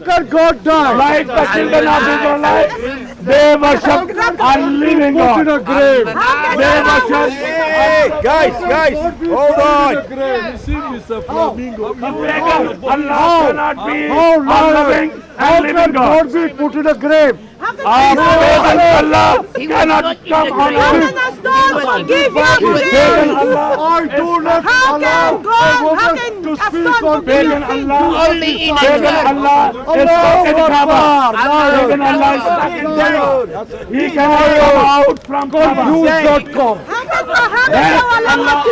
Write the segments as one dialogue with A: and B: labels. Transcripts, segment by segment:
A: can God die?
B: Like the children of Israelites, they worship a living
A: Put in
B: God.
A: a grave.
B: They worship.
C: Hey, guys, hold on.
A: You see, Mr. Flamingo.
B: Allah cannot be a loving
A: How
B: and living
A: can
B: God.
A: God be put in a grave?
B: Allah cannot come on earth.
D: Give you
A: I do not allow a woman to speak on
B: Pagan
A: behalf
B: Allah,
D: Only in
B: Pagan Allah is stuck in Kaaba. Pagan Allah is stuck in Kaaba. He cannot come out from Kaaba.
A: News.com.
B: Allah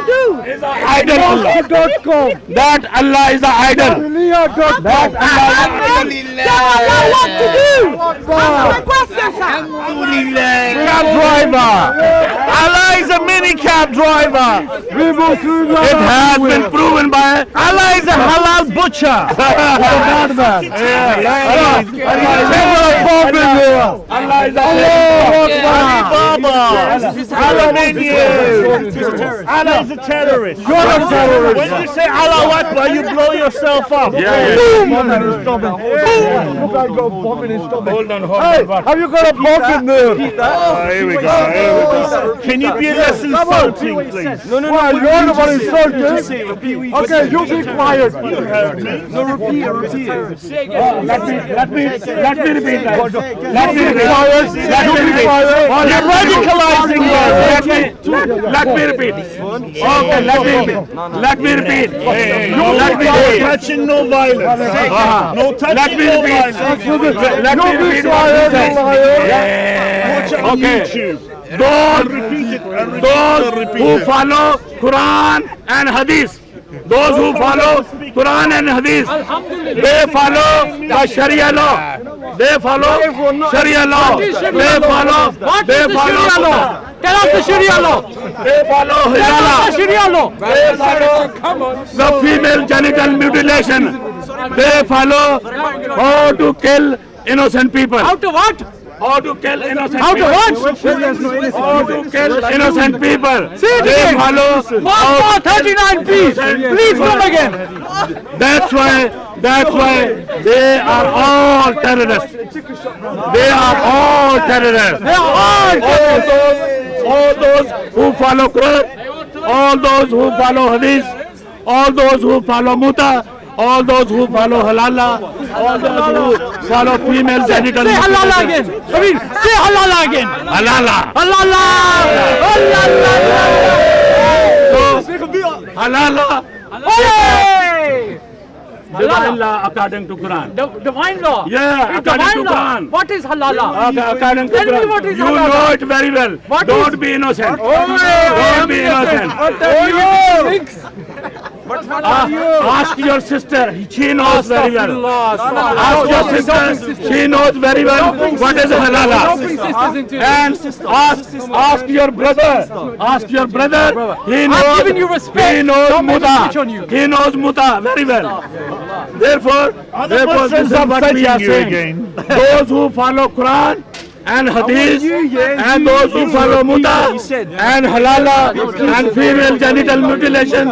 B: is an idol Allah.
A: News.com.
B: That Allah is an idol.
A: Melia.com.
B: That Allah is an cab driver. Allah is a mini cab driver.
A: We Muslims are
B: It has been proven by Allah is a halal butcher.
A: bad man.
B: Allah is a Allah is a terrorist.
A: You're a terrorist.
B: When you say Allah Akbar, you blow yourself up.
A: Boom! Bomb in his stomach. Look, I got bomb in his stomach.
B: Hold on.
A: Hey, have you got a bomb in there?
B: Here we go. Can you be less insulting, please?
A: No, you're the one insulting. Okay, you be quiet.
B: No, repeat it. Let me repeat that. Let me repeat. You're radicalizing us. Let me repeat. Okay, let me repeat. No touching, no violence. No touching, no violence. Let me repeat what you said. Okay. Those who follow Quran and Hadith. Those who follow Quran and Hadith, they follow the Sharia law. They follow Sharia law. They follow. Tell us the Sharia law. They follow Hijala.
D: Sharia law.
B: They follow the female genital mutilation. They follow how to kill innocent people.
D: How to what?
B: How to kill innocent
D: How to
B: people.
D: what?
B: How to kill innocent people.
D: Say it
B: They
D: again.
B: follow.
D: 39 please. Please come again.
B: That's why they are all terrorists. They are all terrorists.
D: They are all
B: All those who follow Quran, all those who follow Hadith, all those who follow Muta, all those who follow Halala, all those who follow female genital
D: Say halala
B: mutilation.
D: again. I mean, say halala again.
B: Halala.
D: Halala.
B: Halala.
D: Hey!
B: Divine law according to Quran.
D: Divine law.
B: Yeah,
D: It's
B: according
D: divine
B: to
D: law.
B: Quran.
D: What is halala?
B: According to
D: Tell me
B: Quran.
D: what is
B: You
D: halala.
B: know it very well.
D: What
B: Don't
D: is-
B: be innocent.
D: Don't
B: Don't be innocent. Ask your sister. She knows very well. Ask your sister. She knows very well what is halala. And ask your brother. Ask your brother. He knows.
D: giving you respect.
B: He knows
D: Don't make me
B: muta.
D: switch on you.
B: He knows muta very well. Therefore, this is what we are saying. Those who follow Quran and Hadith and those who follow Muta and Halala and female genital mutilation,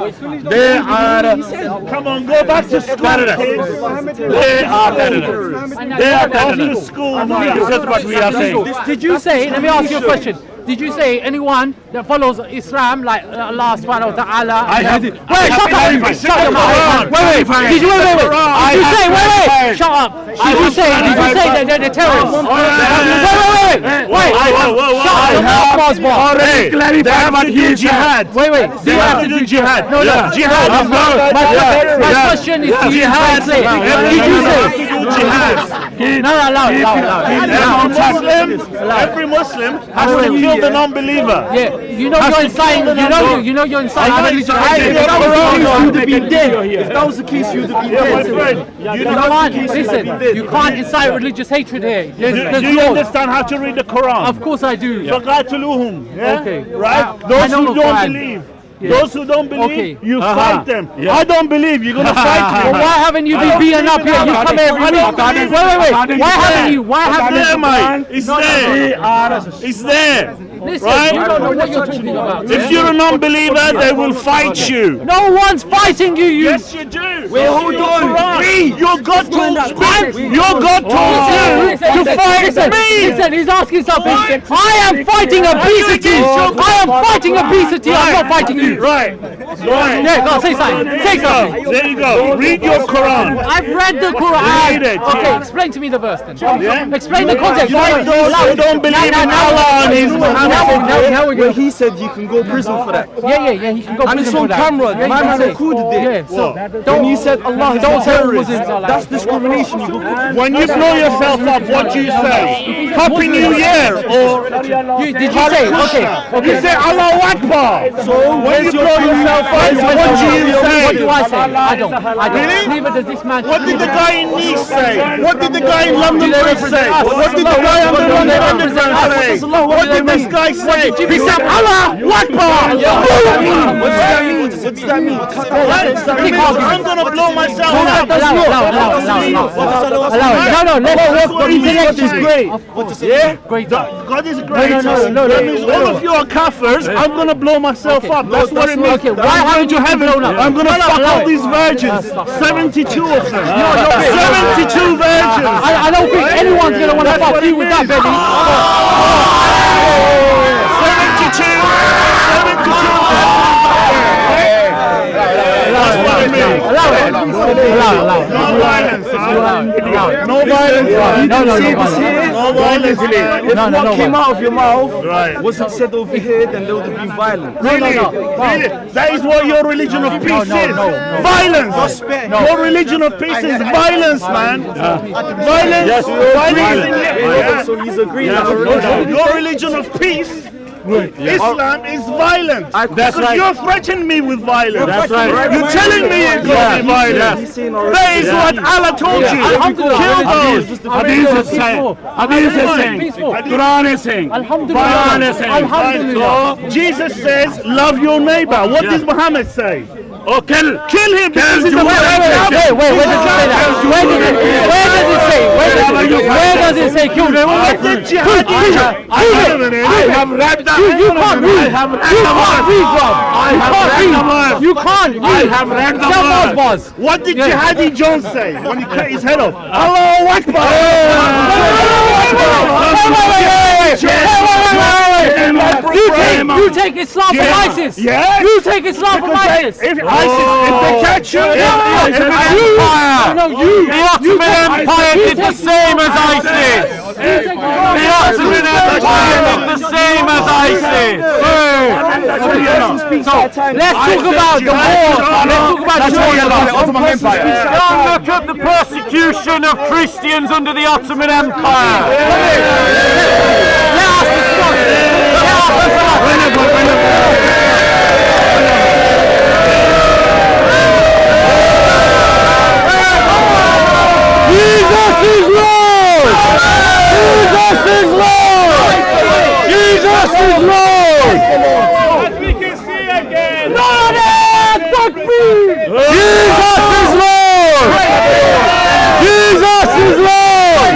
B: they are, come on, go back to school, terrorists. They are terrorists. They are terrorists. This is what we are saying.
D: Did you say, let me ask you a question. Did you say anyone that follows Islam like Allah subhanahu wa ta'ala?
B: I have.
D: Wait, shut up! Shut your mouth! Wait! Did you wait! Did you say wait! Shut up! Did you say that they're terrorists? Wait! Shut up! Your mouth was born.
B: Already clarified what he is jihad.
D: Wait!
B: They have to do jihad.
D: No.
B: Jihad.
D: My question is to you.
B: Jihad.
D: Did you say?
B: Jihad.
D: No, loud.
B: Every Muslim has to kill the non-believer.
D: Yeah, you know you're inciting. You know you're inciting religious hatred.
A: If that was the case, you'd have been dead.
D: You can't listen. You can't incite religious hatred here. There's
B: Do you
D: laws.
B: understand how to read the Quran?
D: Of course I do.
B: فَقَاتِلُوهُمْ.
D: Okay.
B: Right?
D: I
B: Those
D: know
B: who
D: the
B: don't
D: Quran.
B: believe.
D: Yeah.
B: Those who don't believe,
D: Okay.
B: you fight them. I don't believe. You're going to fight
D: Well,
B: me.
D: why haven't you been beaten up here? You come every week. Wait. Why haven't you? Why haven't you?
B: It's there. It's there.
D: Listen,
B: Right?
D: you don't know what you're talking about.
B: If you're a non-believer, they will fight you.
D: No one's fighting you.
B: Yes, you do.
C: Wait, hold on.
B: Me, your God told me. Your God told you to fight me.
D: Listen, he's asking something. I am fighting obesity. I am fighting obesity. I'm not fighting you.
B: Right.
D: Yeah, go say something. Say something.
B: There you go. Read your Quran.
D: I've read the Quran.
B: Read it,
D: Okay,
B: yeah.
D: explain to me the verse then.
B: Yeah?
D: Explain the context.
B: Those who don't believe in Allah and His Muhammad.
D: Now we go.
C: Where he said you can go prison for that.
D: Yeah, he can go
C: And it's
D: prison
C: on
D: for that.
C: camera.
D: Yeah,
C: My man
D: say.
C: recorded it.
D: Yeah, so
C: When you said Allah is
D: don't
C: a
D: tell
C: terrorist,
D: Muslims are like
C: that's
D: that.
C: discrimination. You go
B: When you blow yourself up, what do you say? Happy New Year, or
D: did you say? Okay.
B: you say Allahu Akbar. So when you blow yourself up, what do you say?
D: What do I say? I don't.
B: Really?
D: Neither does this man.
B: What did the guy in Nice say? What did the guy in London Bridge say? What did the guy on the London Underground say? What did this guy say? He said Allahu Akbar.
C: What does that mean? What does that mean?
B: I'm gonna blow myself up.
D: No, let's work
B: God is great. Yeah?
D: Great.
B: God is great.
D: No.
B: That means all of you are kafirs. I'm gonna blow myself up. That's what it means.
D: Okay, why haven't you
B: heaven?
D: blown up?
B: I'm gonna fuck all these virgins. 72 of them. 72 virgins.
D: I don't think anyone's gonna want to fuck you with that, baby.
B: 72. That's what it means.
D: Allow it.
B: No violence. No violence. No violence.
C: If what came out of your mouth
B: Right.
C: wasn't said over here, then there would have been violence.
B: Really? Really? That is what your religion of peace is. Violence. Your religion of peace is violence, man. Violence. Violence.
C: So he's agreeing.
B: Your religion of peace. Islam is violent. Because you're threatening me with violence. That's right. You're telling me it's going to be violent. That is what Allah told you. Kill those.
D: Hadith is saying.
B: Hadith is saying. Quran is saying. Quran is saying.
D: Alhamdulillah.
B: So Jesus says, love your neighbor. What does Muhammad say? Oh, kill him. This is the
D: Wait, where does it say that? Where does it say? Where does it say kill them?
B: I have read that.
D: You can't read. You can't read.
B: I have read the
D: word.
B: What did Jihadi John say when he cut his head off? Allahu Akbar!
D: You take Islam from ISIS.
B: Yes.
D: You take Islam from ISIS.
B: If they catch you,
D: The Ottoman Empire did the same as ISIS. The Ottoman Empire did the same as ISIS. Let's talk about the war. Let's talk about the Ottoman Empire. Don't look at the persecution of Christians under the Ottoman Empire. Let us discuss. Jesus is Lord! Jesus is Lord! Jesus is Lord!
B: as we can see again.
D: Jesus is Lord! Jesus is Lord!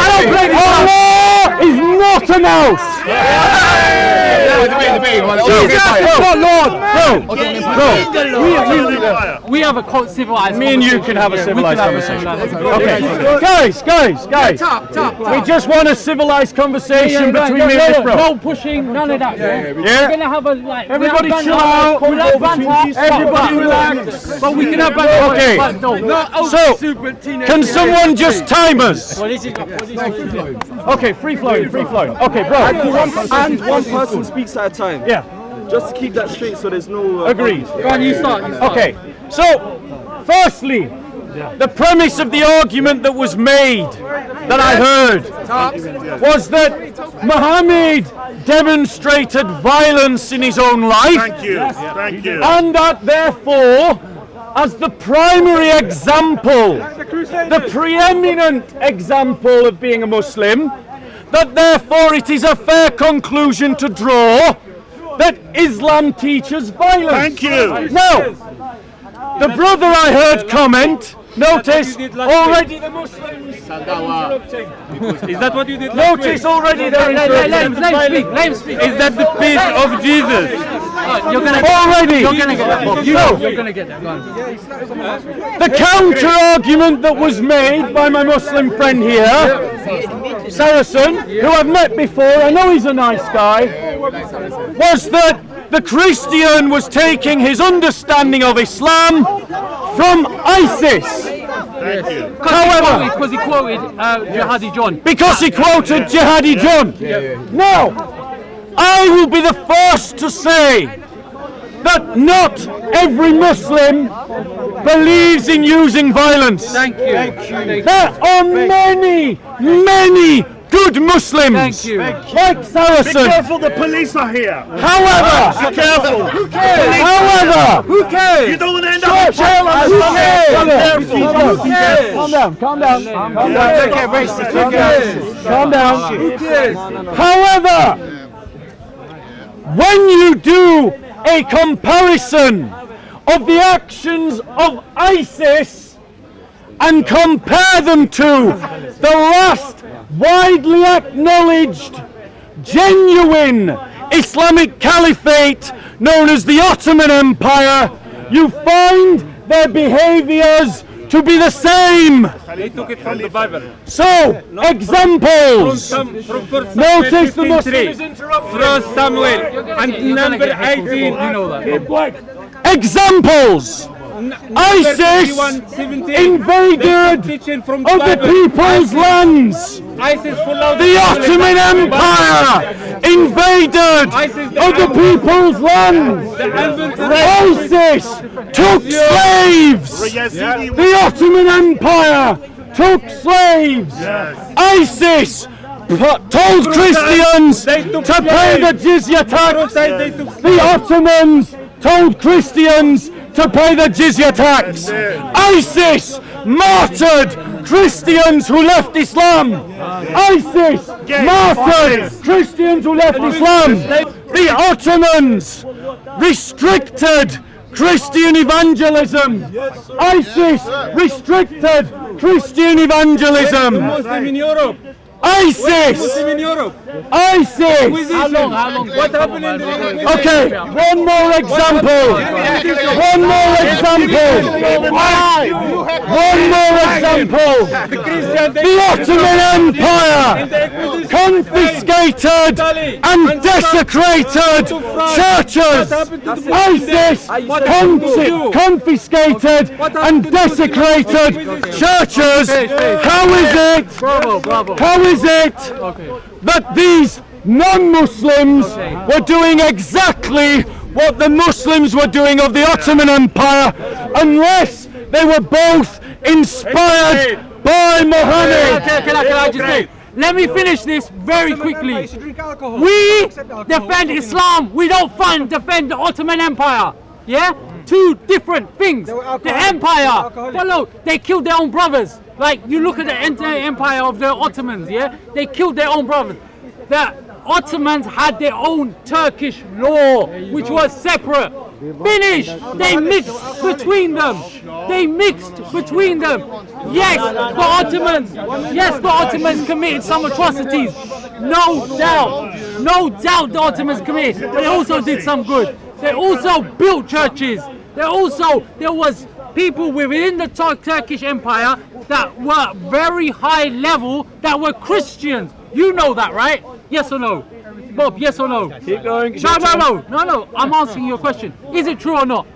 D: Allah is not a mouse! Jesus is not Lord! Bro, we have a civilized. Me and you can have a civilized conversation. Okay, guys. We just want a civilized conversation between me and this bro. No pushing, none of that. Yeah. We're gonna have a like. Everybody chill out. Everybody relax. But we can have banter. Okay. So, can someone just time us? Okay, free flowing. Okay, bro.
C: And one person speaks at a time.
D: Yeah.
C: Just to keep that straight so there's no...
D: Agreed. Go on, you start. Okay, so, firstly, the premise of the argument that was made, that I heard, was that Muhammad demonstrated violence in his own life.
B: Thank you.
D: And that therefore, as the primary example, the preeminent example of being a Muslim, that therefore it is a fair conclusion to draw that Islam teaches violence.
B: Thank you.
D: Now, the brother I heard comment, notice already the Muslims
E: Is that what you did?
D: Notice already there. Let him speak.
E: Is that the peace of Jesus?
D: You're gonna
A: Already.
D: You're gonna get that. Bob. You're gonna get that. Go on.
A: The counter argument that was made by my Muslim friend here, Saracen, who I've met before, I know he's a nice guy, was that the Christian was taking his understanding of Islam from ISIS. However,
D: Because he quoted Jihadi John.
A: because he quoted Jihadi John. Now, I will be the first to say that not every Muslim believes in using violence.
D: Thank you.
A: There are many, many good Muslims,
D: Thank you.
A: like Saracen.
B: Careful, the police are here.
A: However,
B: Careful.
A: who
B: You don't want to end up in jail on
A: Who
B: the
A: cares?
B: Calm down.
A: Calm down. Calm down. However, when you do a comparison of the actions of ISIS and compare them to the last widely acknowledged genuine Islamic caliphate known as the Ottoman Empire, you find their behaviors to be the same.
E: They took it from the Bible.
A: So, examples.
E: From First
A: Notice the
E: Samuel
A: Muslim
E: 15:3.
A: is interrupting.
E: First Samuel and number 18.
D: You know that.
A: Examples. ISIS invaded other people's lands. The Ottoman Empire invaded other people's lands. ISIS took slaves. The Ottoman Empire took slaves. ISIS told Christians to pay the jizya tax. The Ottomans told Christians to pay the jizya tax. ISIS martyred Christians who left Islam. ISIS martyred Christians who left Islam. The Ottomans restricted Christian evangelism. ISIS restricted Christian evangelism.
E: Muslim in Europe.
A: ISIS!
E: Muslim in Europe.
A: ISIS!
D: How long?
E: What happened in the
A: Okay, one more example. One more example. One more example. The Ottoman Empire confiscated and desecrated churches. ISIS confiscated and desecrated churches. How is it? How is it that these non-Muslims were doing exactly what the Muslims were doing of the Ottoman Empire, unless they were both inspired by Muhammad?
D: Can I just say? Let me finish this very quickly. We defend Islam. We don't defend the Ottoman Empire. Yeah? Two different things. The empire. Follow. They killed their own brothers. Like, you look at the entire empire of the Ottomans, yeah? They killed their own brothers. The Ottomans had their own Turkish law, which was separate. Finished. They mixed between them. Yes, the Ottomans committed some atrocities. No doubt the Ottomans committed. They also did some good. They also built churches. There was people within the Turkish Empire that were very high level that were Christians. You know that, right? Yes or no? Bob, yes or no?
A: Keep going.
D: No. I'm answering your question. Is it true or not?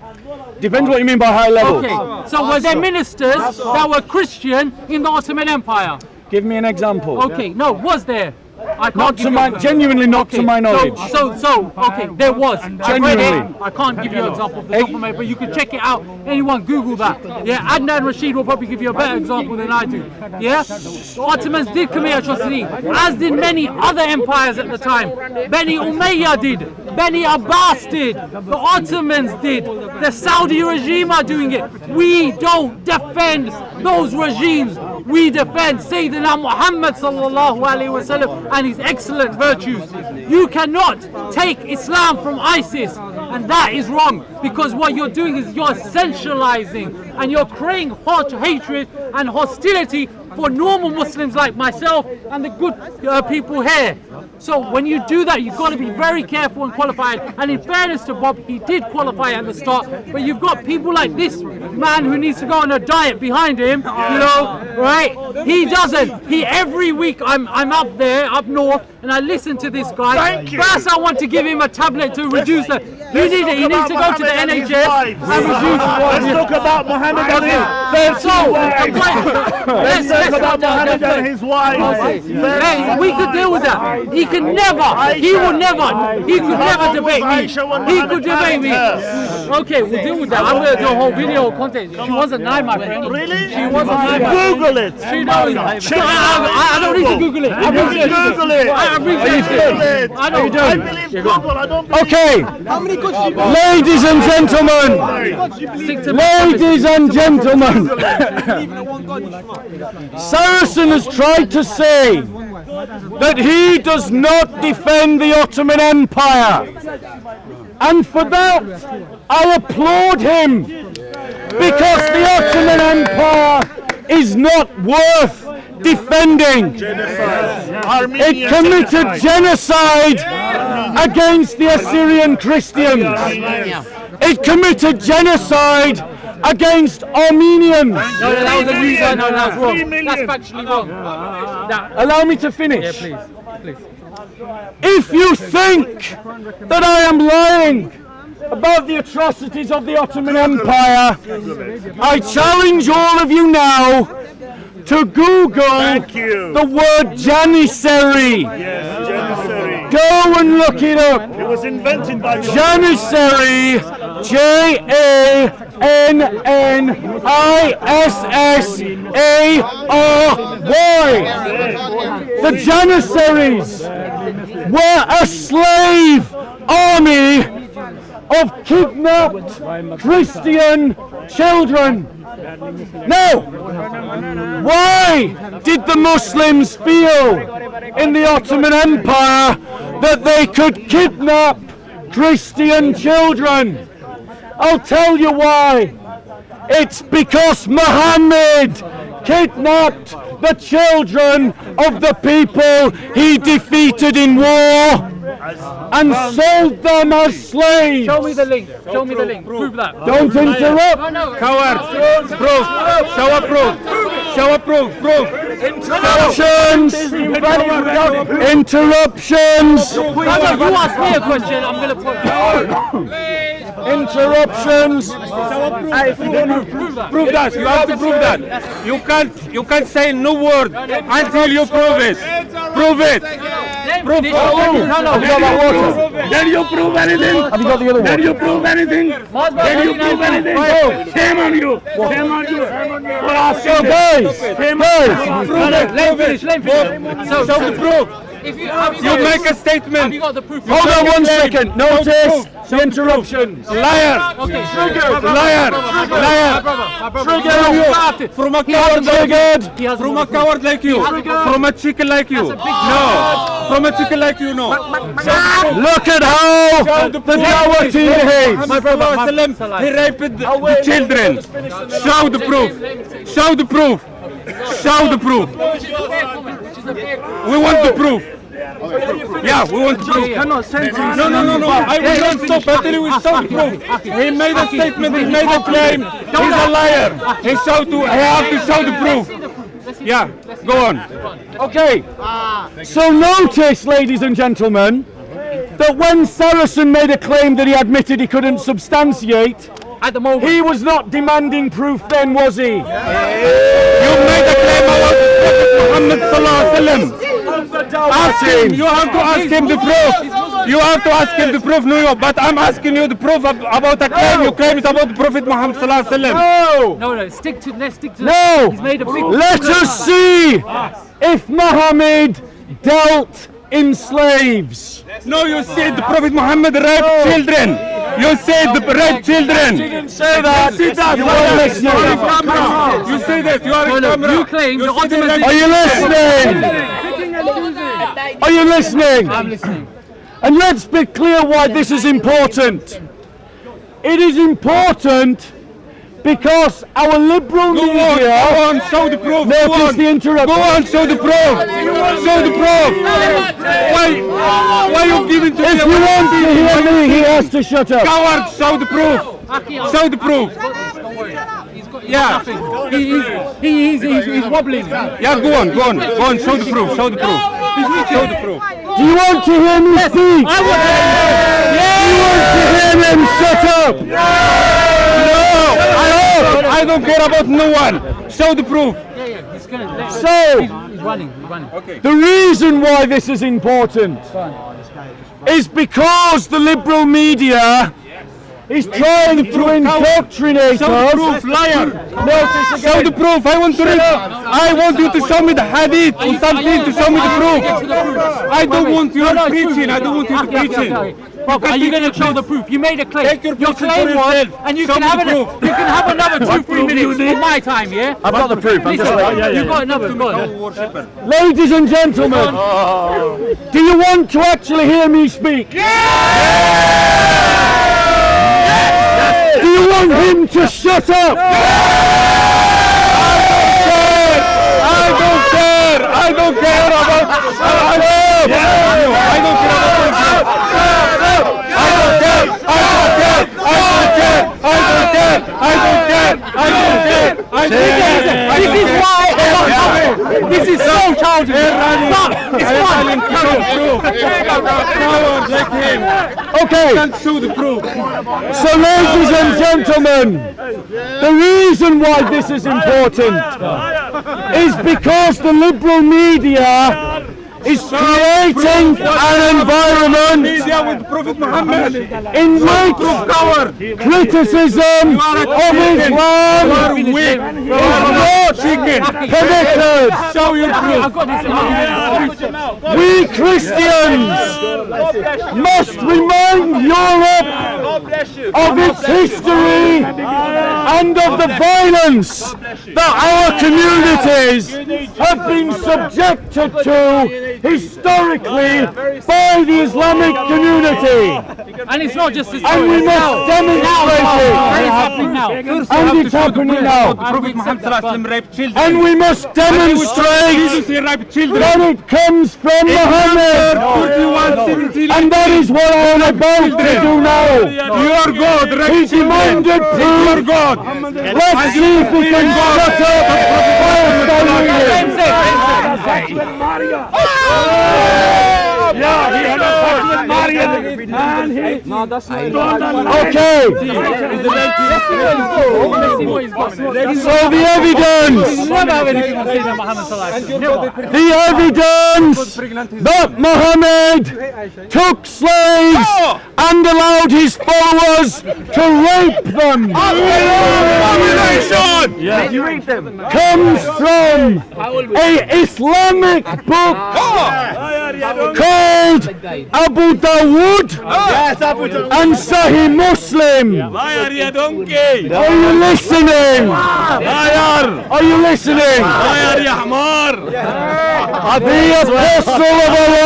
A: Depends what you mean by high level.
D: Okay. So were there ministers that were Christian in the Ottoman Empire?
A: Give me an example.
D: Okay. No, was there? I can't
A: Not
D: give
A: to
D: you-
A: my, genuinely not to my knowledge.
D: Okay, there was. I read
A: Genuinely.
D: it. I can't give you an example of the top of my head, but you can check it out. Anyone Google that. Yeah, Adnan Rashid will probably give you a better example than I do. Yeah? The Ottomans did commit atrocity, as did many other empires at the time. Bani Umayyah did. Bani Abbas did. The Ottomans did. The Saudi regime are doing it. We don't defend those regimes. We defend Sayyidina Muhammad sallallahu alaihi wasallam and his excellent virtues. You cannot take Islam from ISIS, and that is wrong, because what you're doing is you're essentializing and you're creating hot hatred and hostility for normal Muslims like myself and the good people here. So when you do that, you've got to be very careful and qualified. And in fairness to Bob, he did qualify at the start. But you've got people like this man who needs to go on a diet behind him, you know, right? He doesn't. He every week I'm up there, up north, and I listen to this guy.
B: Thank you.
D: First, I want to give him a tablet to reduce the. You need it. He needs to go to the NHS and reduce.
B: Let's talk about Muhammad and his Let's talk about Muhammad and his wife.
D: Hey, we could deal with that. He could never. He could never debate me. He could debate me. Okay, we'll deal with that. I'm going to do a whole video content. She wasn't nice, my friend.
B: Really?
D: She wasn't nice.
B: Google it.
D: She knows. I don't need to Google it. I
B: Google it.
D: I appreciate it. I know.
B: I believe Google. I don't believe.
A: Okay, ladies and gentlemen, Saracen has tried to say that he does not defend the Ottoman Empire, and for that I applaud him, because the Ottoman Empire is not worth defending. It committed genocide against the Assyrian Christians. It committed genocide against Armenians.
D: No, that was a reason. No, that was wrong. That's factually wrong.
A: Allow me to finish.
D: Yeah, please.
A: If you think that I am lying about the atrocities of the Ottoman Empire, I challenge all of you now to Google the word Janissary.
B: Yes, Janissary.
A: Go and look it up.
B: It was invented by
A: Janissary, Jannissary. The Janissaries were a slave army of kidnapped Christian children. Now, why did the Muslims feel in the Ottoman Empire that they could kidnap Christian children? I'll tell you why. It's because Muhammad kidnapped the children of the people he defeated in war and sold them as slaves.
D: Show me the link. Show me the link. Prove that.
A: Don't interrupt.
E: Coward. Proof. Show a proof. Show a proof. Proof.
A: Interruptions. Interruptions.
D: No, you ask me a question. I'm going to put.
A: Interruptions.
E: Prove that. You have to prove that. You can't say no word until you prove it. Prove it.
A: Proof.
B: Then you prove anything.
A: Have you got the other one?
B: Then you prove anything. Then you prove anything. Shame on you. Shame on you.
A: So guys,
D: Let me finish. So
E: Show the proof.
D: if you
E: make a statement.
D: Have you got the proof?
A: hold on 1 second. Notice the interruptions.
E: Liar.
D: Okay,
E: Liar. From a coward like you. From a coward like you. From a chicken like you. No. From a chicken like you, no.
A: Look at how the power team behaves.
E: My brother, he raped the children. Show the proof. Show the proof. Show the proof. We want the proof. Yeah, we want the proof. No. I will not stop until we show the proof. He made a statement. He made a claim. He's a liar. He have to show the proof. Yeah, go on.
A: Okay, so notice, ladies and gentlemen, that when Saracen made a claim that he admitted he couldn't substantiate,
D: At the moment.
A: he was not demanding proof then, was he?
E: You made a claim about Muhammad Sallallahu Alaihi Wasallam. Ask him. You have to ask him the proof. You have to ask him the proof, no. But I'm asking you the proof about a claim. You claim it about the Prophet Muhammad Sallallahu Alaihi Wasallam.
A: No!
D: No, stick to. Let's stick to.
A: No!
D: He's made a big.
A: Let us see if Muhammad dealt in slaves.
E: No, you said the Prophet Muhammad raped children. You said the raped children.
A: Didn't say that.
E: You
A: are listening.
E: You say that. You are a camera.
D: You claim the Ottoman.
A: Are you listening? Are you listening?
D: I'm listening.
A: And let's be clear why this is important. It is important Because our liberal media...
E: Go on, show the proof.
A: Notice the interruption.
E: Go on, show the proof. Show the proof. Why you giving to me?
A: If you want to hear me, he has to shut up.
E: Coward, show the proof. Show the proof. Yeah.
D: He's wobbling.
E: Yeah, go on. Show the proof. Show the proof. Show the proof.
A: Do you want to hear me speak? Do you want to hear him shut up?
E: No, I don't care about no one. Show the proof.
A: So,
D: He's running.
E: Okay.
A: the reason why this is important is because the liberal media is trying to indoctrinate
E: Show the
A: us.
E: proof, liar.
A: Notice
E: Show
A: again.
E: the proof. I want to read. I want you to show me the hadith or something to show me the proof. I don't want you preaching. I don't want you preaching.
D: Bob, are you going to show the proof? You made a claim.
E: Take your
D: Your
E: picture
D: claim
E: for
D: was,
E: yourself.
D: and you
E: Show
D: can
E: me
D: have
E: the
D: it.
E: proof.
D: You can have another 2-3 minutes in my time, yeah?
A: I've got the proof. I'm just waiting.
D: You've got another. Go on.
A: Ladies and gentlemen, do you want to actually hear me speak? Do you want him to shut up?
E: I don't care. I don't care about. I don't care
D: This is so childish. It's
A: Okay.
E: Can't show the proof.
A: So, ladies and gentlemen, the reason why this is important is because the liberal media is creating an environment
E: With Prophet Muhammad.
A: in which criticism of Islam is not permitted.
E: Show your proof.
D: I've got this.
A: We Christians must remind Europe of its history and of the violence that our communities have been subjected to historically by the Islamic community.
D: And it's not just this.
A: And we must demonstrate it.
D: It's happening now.
A: And it's happening now.
E: Prophet Muhammad raped children.
A: And we must demonstrate
E: He raped children.
A: that it comes from Muhammad.
E: 41:17.
A: And that is what I am about to do now.
E: You are God.
A: He
E: Raped children.
A: demanded
E: You are
A: proof.
E: God.
A: Let's see if we can shut up whilst I read it. Okay. So the evidence.
D: Never have anything to say to Muhammad sallallahu alaihi wasallam.
A: The evidence that Muhammad took slaves and allowed his followers to rape them comes from an Islamic book called Abu Dawood and Sahih Muslim. Are you listening? Are you listening? The Apostle of Allah.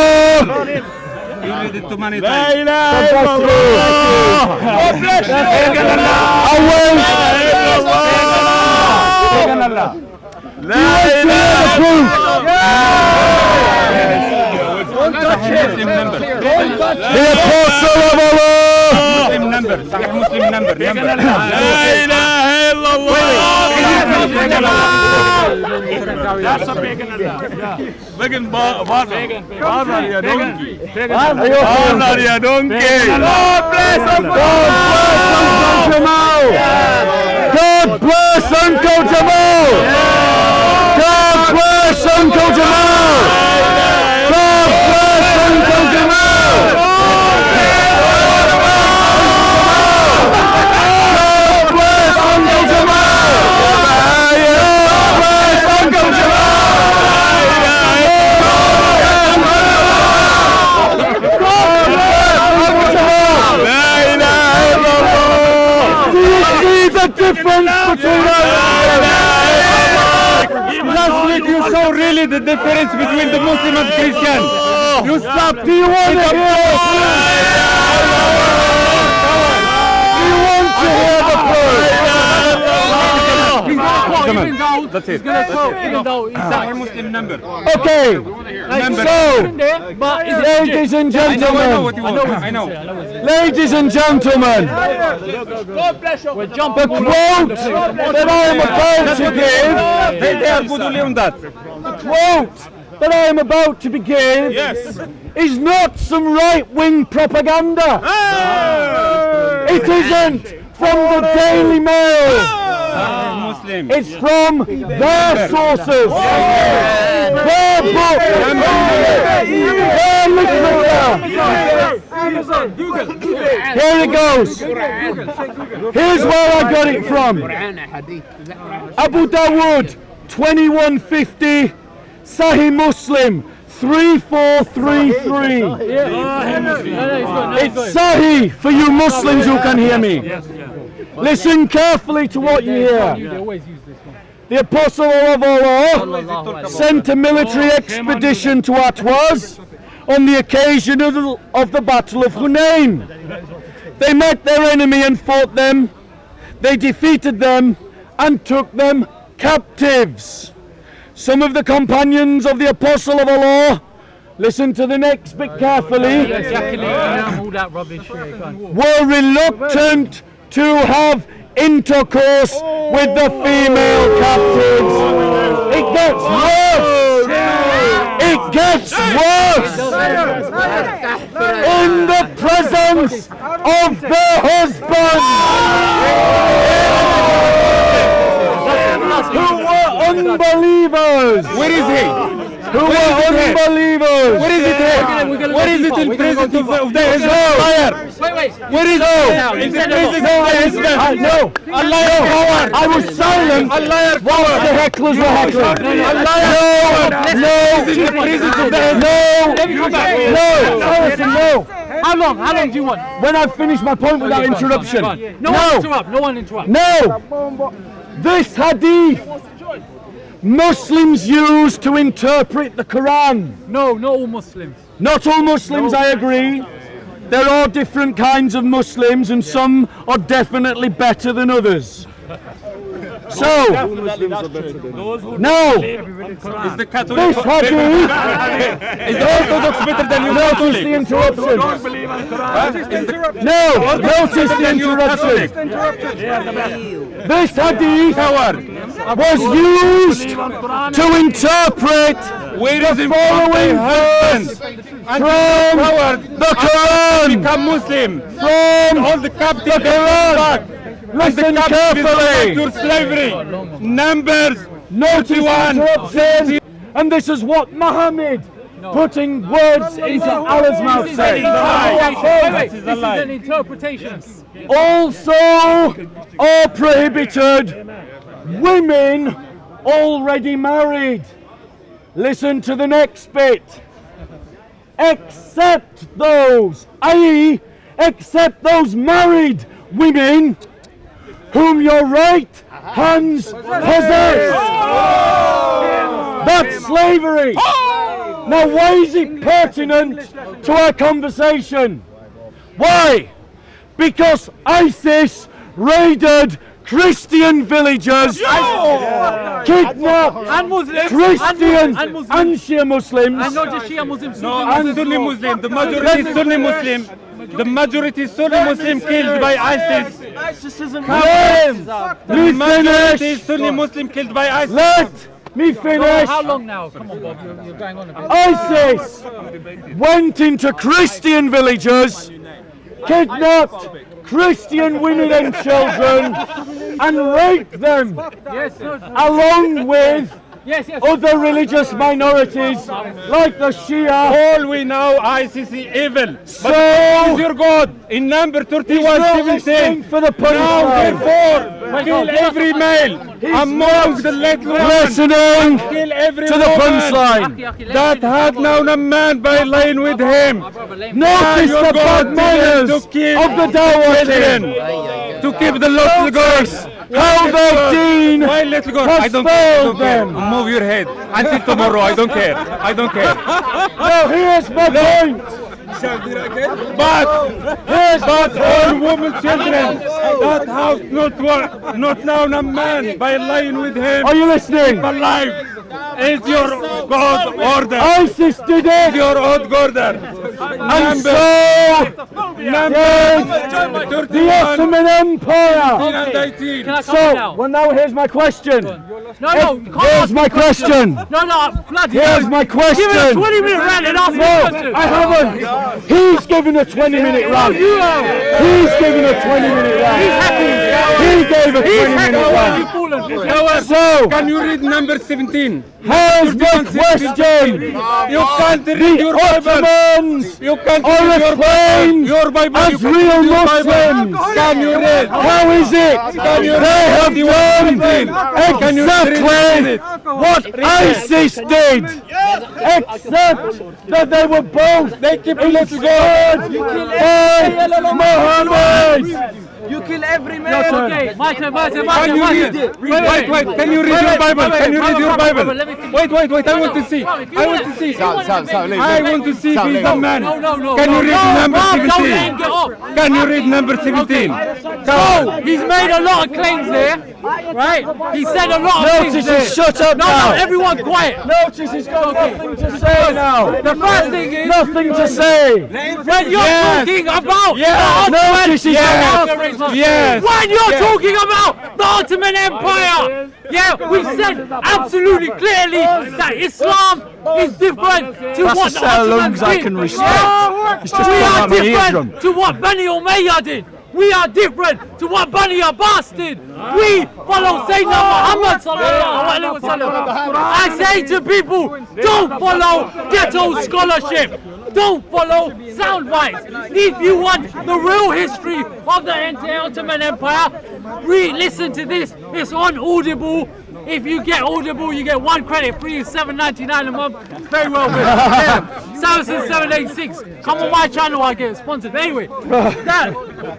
A: The Apostle of Allah.
E: Muslim number. Vegan bazar ya donkey. Bazar ya donkey. God bless
A: Uncle Jamal. God bless Uncle Jamal. God bless Uncle Jamal. God bless Uncle Jamal. God bless Uncle Jamal. God bless Uncle Jamal. Do you see the difference between us?
E: Last week you saw really the difference between the Muslim and Christian. You stopped.
A: Do you want to hear the proof? Do you want to hear the proof?
D: quote.
E: That's
D: He's
E: it.
D: gonna quote, even though he's
E: Sahih Muslim number.
A: Okay, so,
D: but is it
A: ladies and
E: I know
A: gentlemen,
E: what you want. I know.
A: ladies and gentlemen,
D: we're
A: the
D: jumping all
A: quote that I am about to give,
E: They are good only on that.
A: quote that I am about to begin is not some right-wing propaganda. It isn't from the Daily Mail.
E: Muslim.
A: It's from their sources, their book, their literature. Here it goes. Here's where I got it from. Abu Dawood 2150, Sahih Muslim 3433. It's Sahih for you Muslims who can hear me. Listen carefully to what you hear.
D: They always use this one.
A: The Apostle of Allah sent a military expedition to Atwas on the occasion of the Battle of Hunain. They met their enemy and fought them. They defeated them and took them captives. Some of the companions of the Apostle of Allah, listen to the next bit carefully,
D: All that rubbish.
A: were reluctant to have intercourse with the female captives. It gets worse. It gets worse. In the presence of their husbands, who were unbelievers.
E: Where is he?
A: Who were unbelievers.
E: Where is it here? Where is it in presence of the liar?
D: Wait.
E: Where is it? In the presence of the husband.
A: No.
E: A liar power.
A: I was silent
E: A liar
A: whilst
E: power.
A: the hecklers were heckling.
E: A liar power.
A: No.
E: This is the presence of the husband.
A: No.
D: How long do you want?
A: When I finish my point without interruption.
D: No one interrupt. No one interrupt.
A: No. This hadith Muslims use to interpret the Quran.
D: No, not all Muslims.
A: Not all Muslims, I agree. There are different kinds of Muslims and some are definitely better than others. So, no,
E: Is the Catholic
A: this hadith,
E: is the Orthodox better than you
A: notice the
E: Catholic?
A: interruption. No, notice the interruption. This hadith was used to interpret
E: Where
A: the
E: is it
A: following verse from the Quran.
E: Become Muslim.
A: From
E: All the captives
A: the Quran. Listen carefully.
E: Your slavery. Numbers.
A: Notice the interruption. And this is what Muhammad, putting words into Allah's mouth, said.
D: Wait. This is an interpretation.
A: Also are prohibited women already married. Listen to the next bit. Except those, i.e., except those married women whom your right hands possess. That's slavery. Now, why is it pertinent to our conversation? Why? Because ISIS raided Christian villagers, kidnapped
D: And Muslims.
A: Christians
D: And Muslims.
A: and Shia Muslims.
D: And not just Shia Muslims.
E: No, I'm Sunni Muslim. The majority is Sunni Muslim. The majority is Sunni Muslim killed by ISIS.
A: Let me
E: The majority is
A: finish.
E: Sunni Muslim killed by ISIS.
A: Let me finish.
D: How long now? Come on, Bob. You're going on a bit.
A: ISIS went into Christian villages, kidnapped Christian women and children, and raped them,
D: Yes, no,
A: along with
D: yes.
A: other religious minorities like the Shia.
E: All we know, ISIS is evil.
A: So,
E: But is your God in number
A: he's not listening
E: 31:17.
A: for the
E: Now,
A: punchline.
E: therefore, kill every male among the little ones.
A: Listening
E: Kill every
A: to the
E: woman
A: punchline.
E: that had known a man by lying with him.
A: Notice
E: Your
A: the
E: God
A: bad manners
E: to kill
A: of the Dawah
E: children,
A: team.
E: to keep the little girls.
A: How the deen
E: Why little girls?
A: has
E: I don't care. I
A: failed
E: don't care.
A: them.
E: Move your head until tomorrow. I don't care. I don't care.
A: Now here's my point.
E: But all women, children, that house not now a man by lying with him.
A: Are you listening?
E: Alive is your God order.
A: ISIS did it!
E: Your own order.
A: And so did the Ottoman Empire!
D: Can I come
A: So,
D: now?
A: well now here's my question.
D: No, you can't
A: Here's
D: ask
A: my
D: me questions.
A: question.
D: No, bloody
A: Here's
D: hell.
A: my question.
D: Give it a 20-minute rant and ask me a
A: No,
D: question.
A: I haven't. He's given a 20-minute rant.
D: You are.
A: He's given a 20-minute rant.
D: He's happy.
A: He gave a
D: He's
A: 20-minute
D: happy.
A: rant.
D: You've fallen.
A: So,
E: Can you read number 17?
A: here's my question.
E: You can't read your
A: The
E: Bible.
A: Ottomans
E: You can't
A: are
E: read
A: acclaimed
E: your Bible.
A: as
E: You can't
A: real
E: read your Bible.
A: Muslims.
E: Can you read?
A: How is it they have done exactly what ISIS did, except that they were both inspired by Muhammad.
C: You kill every man.
D: Okay, my turn.
E: Can you read it? Wait. Can you read your Bible? Can you read your Bible? Wait. I want to see. I want to see. I want to see if he's a man.
D: No.
E: Can you read number
D: Don't
E: 17?
D: get off.
E: Can you read number 17?
D: So, he's made a lot of claims there, right? He said a lot of things
A: Notice
D: there.
A: he's shut up
D: No,
A: now.
D: everyone quiet.
A: Notice he's got nothing to say now.
D: The first thing is,
A: Nothing to say.
D: when you're talking about
A: Notice he's
E: Yes.
D: when you're talking about the Ottoman Empire, we said absolutely clearly that Islam is different to
A: That's
D: what
A: a
D: the
A: set of
D: Ottomans
A: lungs I
D: did.
A: can respect. It's just
D: We
A: coming
D: are
A: out my
D: different
A: eardrum.
D: to what Bani Umayyah did. We are different to what Bani Abbas did. We follow Sayyidina Muhammad sallallahu alaihi wasallam. I say to people, don't follow ghetto scholarship. Don't follow sound bites. If you want the real history of the Ottoman Empire, listen to this. It's on Audible. If you get Audible, you get 1 credit free, $7.99 a month. Very well good. SARACEN 786. Come on my channel, I get sponsored. Anyway,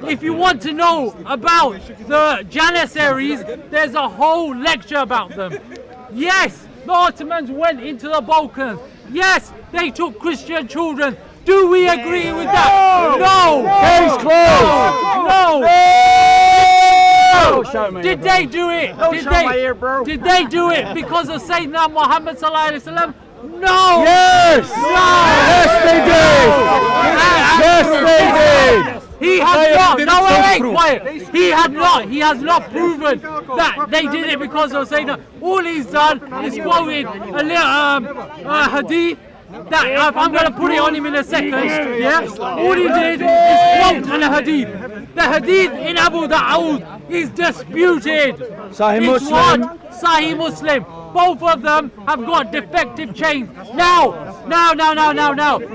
D: if you want to know about the Janissaries, there's a whole lecture about them. Yes, the Ottomans went into the Balkans. Yes, they took Christian children. Do we agree with that? No.
A: Case closed.
D: No. Did they do it? Did they do it because of Sayyidina Muhammad sallallahu alaihi wasallam? No.
A: Yes. Yes, they did. Yes, they did.
D: He has not. No, wait, quiet. He has not proven that they did it because of Sayyidina. All he's done is quoted a little hadith. That I'm going to put it on him in a second. Yeah. All he did is quote a hadith. The hadith in Abu Dawood is disputed.
A: Sahih
D: It's
A: Muslim.
D: what? Sahih Muslim. Both of them have got defective chains. Now.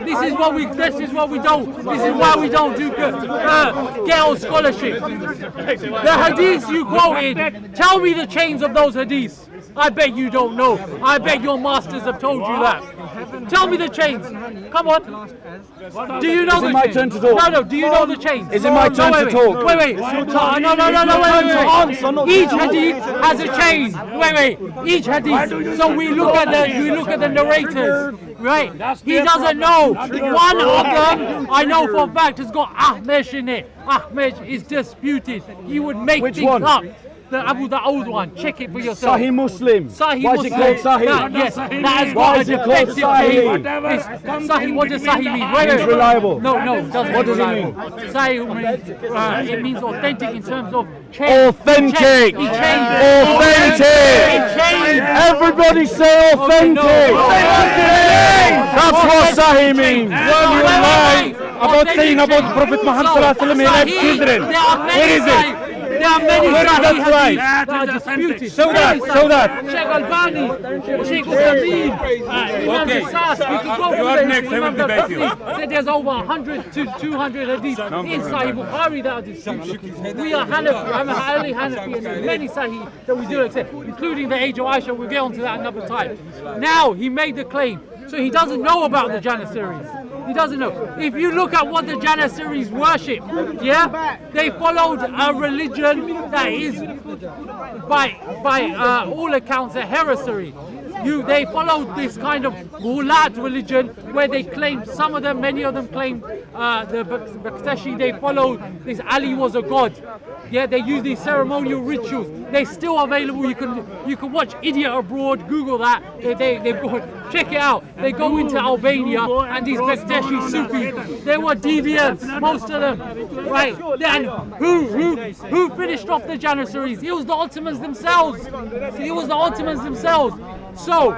D: This is why we don't do ghetto scholarship. The hadiths you quoted, tell me the chains of those hadiths. I bet you don't know. I bet your masters have told you that. Tell me the chains. Come on. Do you know
A: Is it
D: the
A: my
D: chains?
A: turn to talk?
D: No. Do you know the chains?
A: Is it my turn to talk?
D: Wait. No. Wait. Each hadith has a chain. Wait. Each hadith. So we look at the narrators. Right. He doesn't know. One of them, I know for a fact, has got Ahmed in it. Ahmed is disputed. He would make
A: Which
D: things
A: one?
D: up. The Abu Dawood one. Check it for yourself.
A: Sahih Muslim.
D: Sahih
A: Why is it called
D: Muslim.
A: Sahih?
D: Yes, that has
A: Why
D: got a
A: is it called
D: defective
A: Sahih?
D: chain. Sahih, what does Sahih mean? Wait.
A: It's reliable.
D: No, it doesn't.
A: What does it
D: reliable. Sahih means, it means authentic in terms of chain.
A: Authentic.
D: He changed.
A: Authentic. Everybody say authentic. That's what Sahih means.
E: Well, you lie about saying about Prophet Muhammad sallallahu alaihi wasallam he had children. Where is it?
D: There are many
E: Where is that
D: Sahih
E: right?
D: hadiths that are disputed.
E: Show that.
D: Sheikh Albani, Sheikh Uthaymeen, Imam Sas, we could go
E: You are
D: through
E: next, I will debate you.
D: Said there's over 100 to 200 hadiths in Sahih Bukhari that are disputed. We are Hanafi, I'm a highly Hanafi, and there's many Sahih that we do accept, including the age of Aisha. We'll get onto that another time. Now, he made the claim, so he doesn't know about the Janissaries. He doesn't know. If you look at what the Janissaries worship, they followed a religion that is, by all accounts, a heresy. they followed this kind of Ghulat religion where they claimed, many of them claimed the Baktashi, they followed this Ali was a god. Yeah, they use these ceremonial rituals. They're still available. You can watch Idiot Abroad, Google that. Check it out. They go into Albania and these Bektashi Sufis, they were deviants, most of them. Right. Then who finished off the Janissaries? It was the Ottomans themselves. So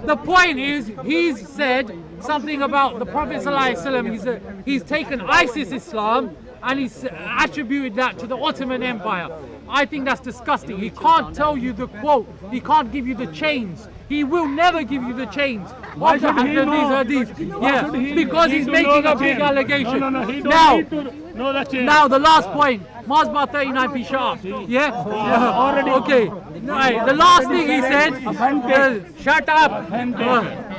D: the point is, he's said something about the Prophet ﷺ. He's taken ISIS Islam and he's attributed that to the Ottoman Empire. I think that's disgusting. He can't tell you the quote. He can't give you the chains. He will never give you the chains.
B: Why should he know?
D: Yeah, because he's making a big allegation.
B: He don't need to know the chains.
D: Now the last point. Masba 39p sharp. Yeah?
B: Already.
D: Okay. Right. The last thing he said, shut up.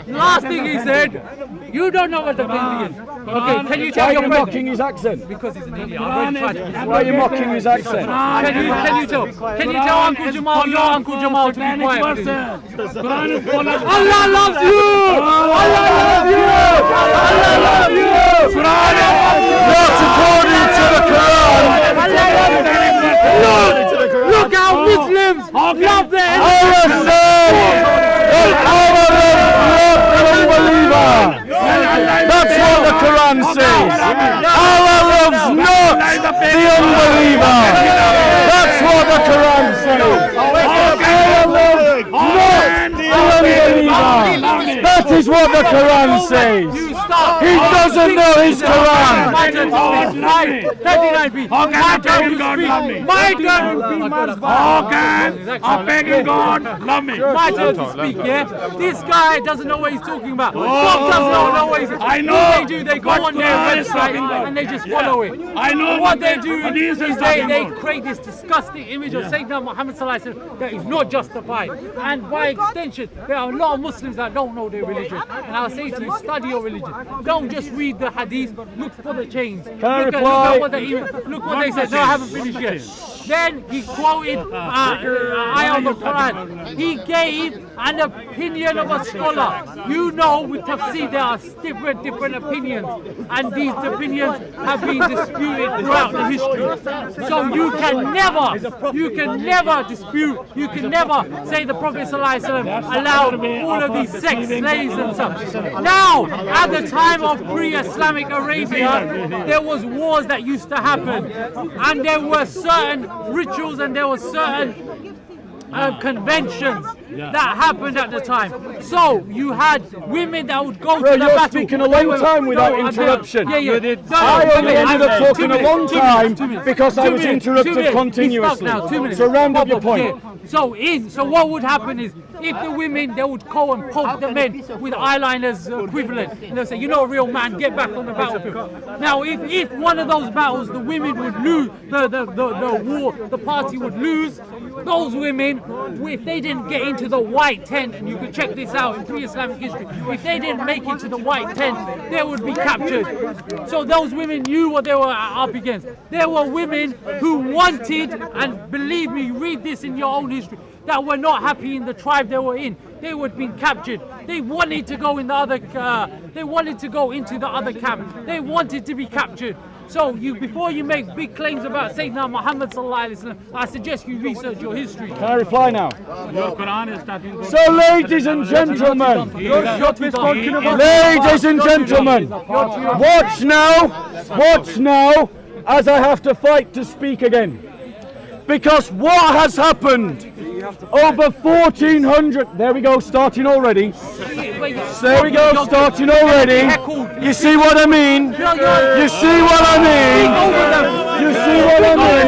D: Last thing he said, you don't know what the thing is. Okay, can you tell
A: Why are
D: your
A: you
D: friend?
A: mocking his accent?
D: Because he's an idiot. I'm very tragic.
A: Why are you mocking his accent?
D: Can you tell Uncle Jamal, your Uncle Jamal, to be quiet, please? Allah loves you! Allah loves you! Allah loves you!
A: Not according to the Quran.
D: Look how Muslims love their
A: Allah said that Allah loves the unbeliever. That's what the Quran says. Allah loves not the unbeliever. That's what the Quran says. Allah loves not the unbeliever. That is what the Quran says. He doesn't know his Quran.
D: My turn to speak. 39p. My turn to speak. My turn to speak.
B: A pagan God, love me.
D: My turn to speak, yeah? This guy doesn't know what he's talking about. Bob doesn't know what he's talking about.
B: I know.
D: What they do, they go on their website and they just follow it.
B: I know
D: What they do
B: Hadith
D: is
B: is talking
D: they
B: about.
D: create this disgusting image of Sayyidina Muhammad ﷺ that is not justified. And by extension, there are a lot of Muslims that don't know their religion. And I'll say to you, study your religion. Don't just read the hadith, look for the chains. Look at what they said. No, I haven't finished yet. Then he quoted ayah of the Quran. He gave an opinion of a scholar. You know, with tafsir there are different opinions, and these opinions have been disputed throughout the history. So you can never dispute, you can never say the Prophet ﷺ allowed all of these sex slaves and stuff. Now, at the time of pre-Islamic Arabia, there was wars that used to happen, and there were certain rituals and there were certain conventions that happened at the time. So you had women that would go to the battle.
A: You're speaking a long time without interruption.
D: Yeah.
A: I only ended up talking a long time because I was interrupted continuously. So round up your point.
D: So what would happen is, if the women, they would go and poke the men with eyeliners equivalent, and they'll say, you know, a real man, get back on the battlefield. Now, if one of those battles the women would lose, the party would lose, those women, if they didn't get into the white tent, and you can check this out in pre-Islamic history, if they didn't make it to the white tent, they would be captured. So those women knew what they were up against. There were women who wanted, and believe me, read this in your own history, that were not happy in the tribe they were in. They were being captured. They wanted to go in the other. They wanted to go into the other camp. They wanted to be captured. So before you make big claims about Sayyidina Muhammad sallallahu alaihi wasallam, I suggest you research your history.
A: Can I reply now?
B: Your Quran is talking.
A: So, ladies and gentlemen, ladies and gentlemen, watch now, as I have to fight to speak again. Because what has happened over 1400, there we go, starting already. There we go, starting already. You see what I mean? You see what I mean? You see what I mean?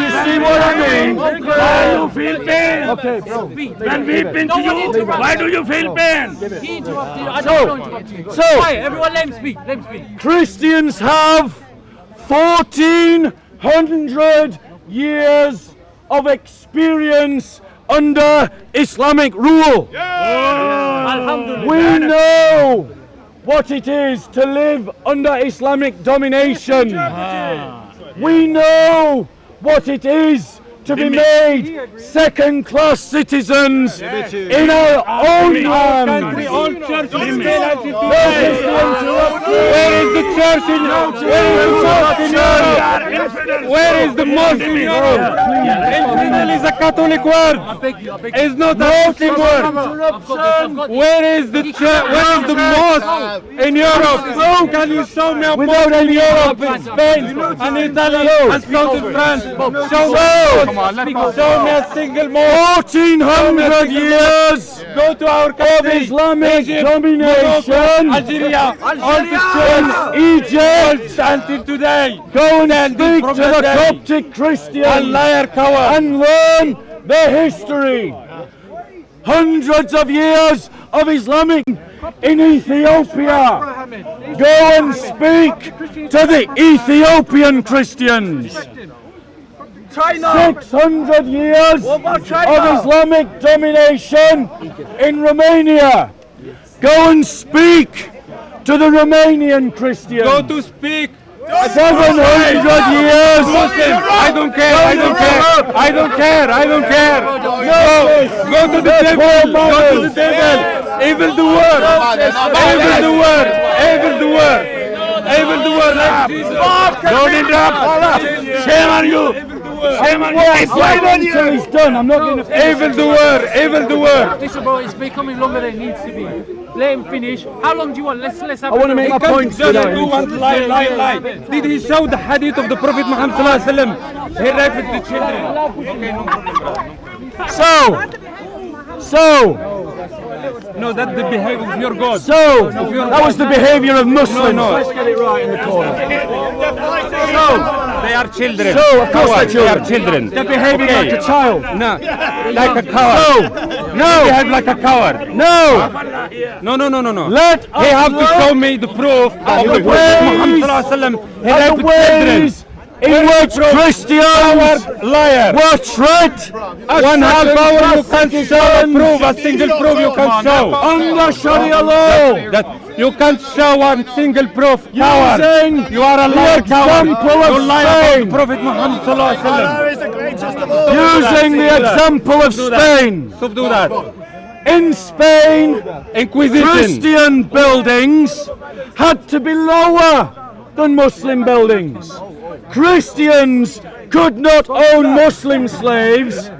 A: You see what I mean?
B: Why do you feel pain?
A: Okay, bro.
B: When we pinch you, why do you feel pain?
D: He interrupted. I don't interrupt you. Quiet, everyone, let him speak. Let him speak.
A: Christians have 1400 years of experience under Islamic rule. We know what it is to live under Islamic domination. We know what it is to be made second-class citizens in our own land.
E: All church still has it today. Where is the church in Europe? Where is the mosque in Europe? Infidel is a Catholic word. It's not a Muslim word. Where is the church? Where is the mosque in Europe? Can you show me a mosque in Europe, in Spain, and Italy, and south in France? Show me a single mosque.
A: 1400 years
E: Go to our
A: of
E: country,
A: Islamic
E: Egypt,
A: domination
E: Algeria, all the
A: in
E: church
A: Egypt.
E: until today.
A: Go and
E: Standing
A: speak
E: from
A: to
E: the
A: the
E: day.
A: Coptic
E: A
A: Christians
E: liar, coward.
A: and learn their history. Hundreds of years of Islamic in Ethiopia. Go and speak to the Ethiopian Christians. 600 years of Islamic domination in Romania. Go and speak to the Romanian Christians.
E: Go to speak.
A: 700 years.
E: Muslim. I don't care. I don't care. I don't care. I don't care. Go to the devil. Go to the devil. Evil doer. Evil doer. Evil doer. Evil doer. Like Jesus. Don't interrupt. Shame on you. Shame on you.
A: Wait until he's done. I'm not going to.
E: Evil doer. Evil doer.
D: Listen, bro, it's becoming longer than it needs to be. Let him finish. How long do you want? Let's have.
A: I want to make my point.
E: Just do one lie. Did he show the hadith of the Prophet Muhammad sallallahu alaihi wasallam? He raped the children.
A: So,
E: No, that's the behavior of your God.
A: that was the behavior of Muslims.
E: No.
A: Let's get it right in the corner.
E: They are children.
A: So, of course they're
E: They are children.
A: They're behaving like a child.
E: No, like a coward.
A: No,
E: Behave like a coward.
A: no.
E: No.
A: Let
E: He have to show me the proof of the Prophet Muhammad sallallahu alaihi wasallam. He
A: the
E: raped children.
A: ways in which Christians
E: Liar.
A: were tricked.
E: 1/2 hour you can't show a proof, a single proof you can show.
A: Under Sharia law.
E: That you can't show one single proof, coward.
A: Using
E: You are a liar,
A: the
E: coward.
A: example of
E: You lie about
A: Spain.
E: the Prophet Muhammad sallallahu alaihi wasallam.
A: Using the example of Spain.
E: Stop do that.
A: In Spain,
E: Inquisition.
A: Christian buildings had to be lower than Muslim buildings. Christians could not own Muslim slaves,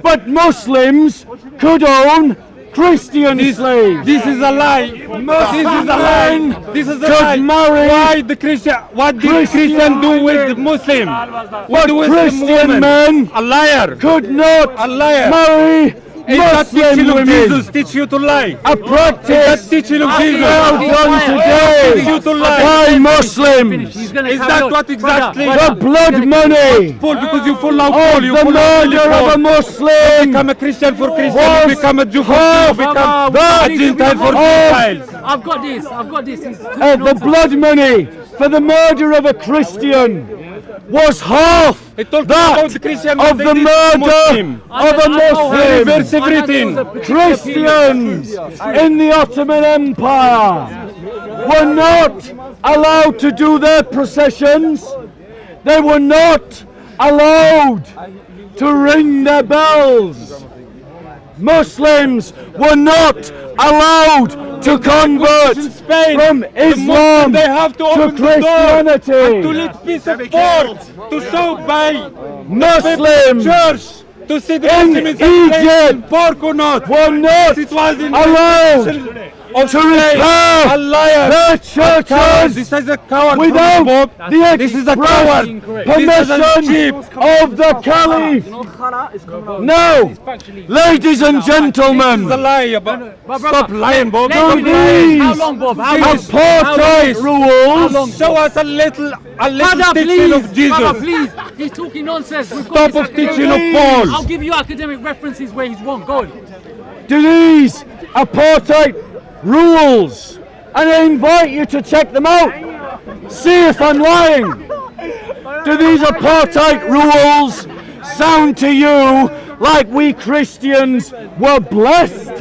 A: but Muslims could own Christian slaves.
E: This is a lie. This is a lie. This is a
A: Could
E: lie.
A: marry
E: Why the Christian? What did Christian do with the Muslim? What do with
A: Christian
E: the woman?
A: men
E: A liar.
A: could not
E: A liar.
A: marry
E: Is that
A: Muslim
E: teaching of
A: women.
E: Jesus teach you to lie?
A: A practice
E: That teaching of Jesus
A: well done
E: teach
A: today
E: you to lie.
A: by Muslims.
D: He's gonna
E: Is
D: carry
E: that
D: on.
E: what exactly?
A: The blood money
E: Full because you full out
A: of
E: full. You
A: the
E: full out
A: murder of a
E: You
A: Muslim
E: become a Christian for Christian.
A: was
E: You become a Jew for Jew. You become a Gentile for Gentiles.
D: I've got this. I've got this.
A: the blood money for the murder of a Christian was half
E: It talks
A: that
E: about the Christian
A: of
E: they
A: the
E: did to
A: murder
E: Muslim.
A: of a Muslim.
E: Reverse everything.
A: Christians in the Ottoman Empire were not allowed to do their processions. They were not allowed to ring their bells. Muslims were not allowed to convert from Islam
E: They have to
A: to
E: open the door and
A: Christianity.
E: to let piece of pork to show by
A: Muslims
E: church to see the
A: in
E: Muslims
A: Egypt
E: pork or not.
A: were not
E: It was in
A: allowed to repair
E: a liar.
A: their
E: This
A: churches
E: is a coward.
A: without
E: Bob.
A: the
E: This is a
A: express
E: coward.
A: permission
E: This is a sheep.
A: of the Caliph. No, ladies and
E: This is a
A: gentlemen,
E: lie. Stop lying, Bob.
A: do
E: Stop lying.
D: How long, Bob? How long?
A: apartheid rules
E: Show us a little
D: Brother,
E: teaching
D: please.
E: of Jesus.
D: Brother, please. He's talking nonsense. We've got
E: Stop
D: this
E: of teaching of
D: academic-
E: Paul.
D: I'll give you academic references where he's wrong. Go on.
A: do these apartheid rules, and I invite you to check them out. See if I'm lying. Do these apartheid rules sound to you like we Christians were blessed?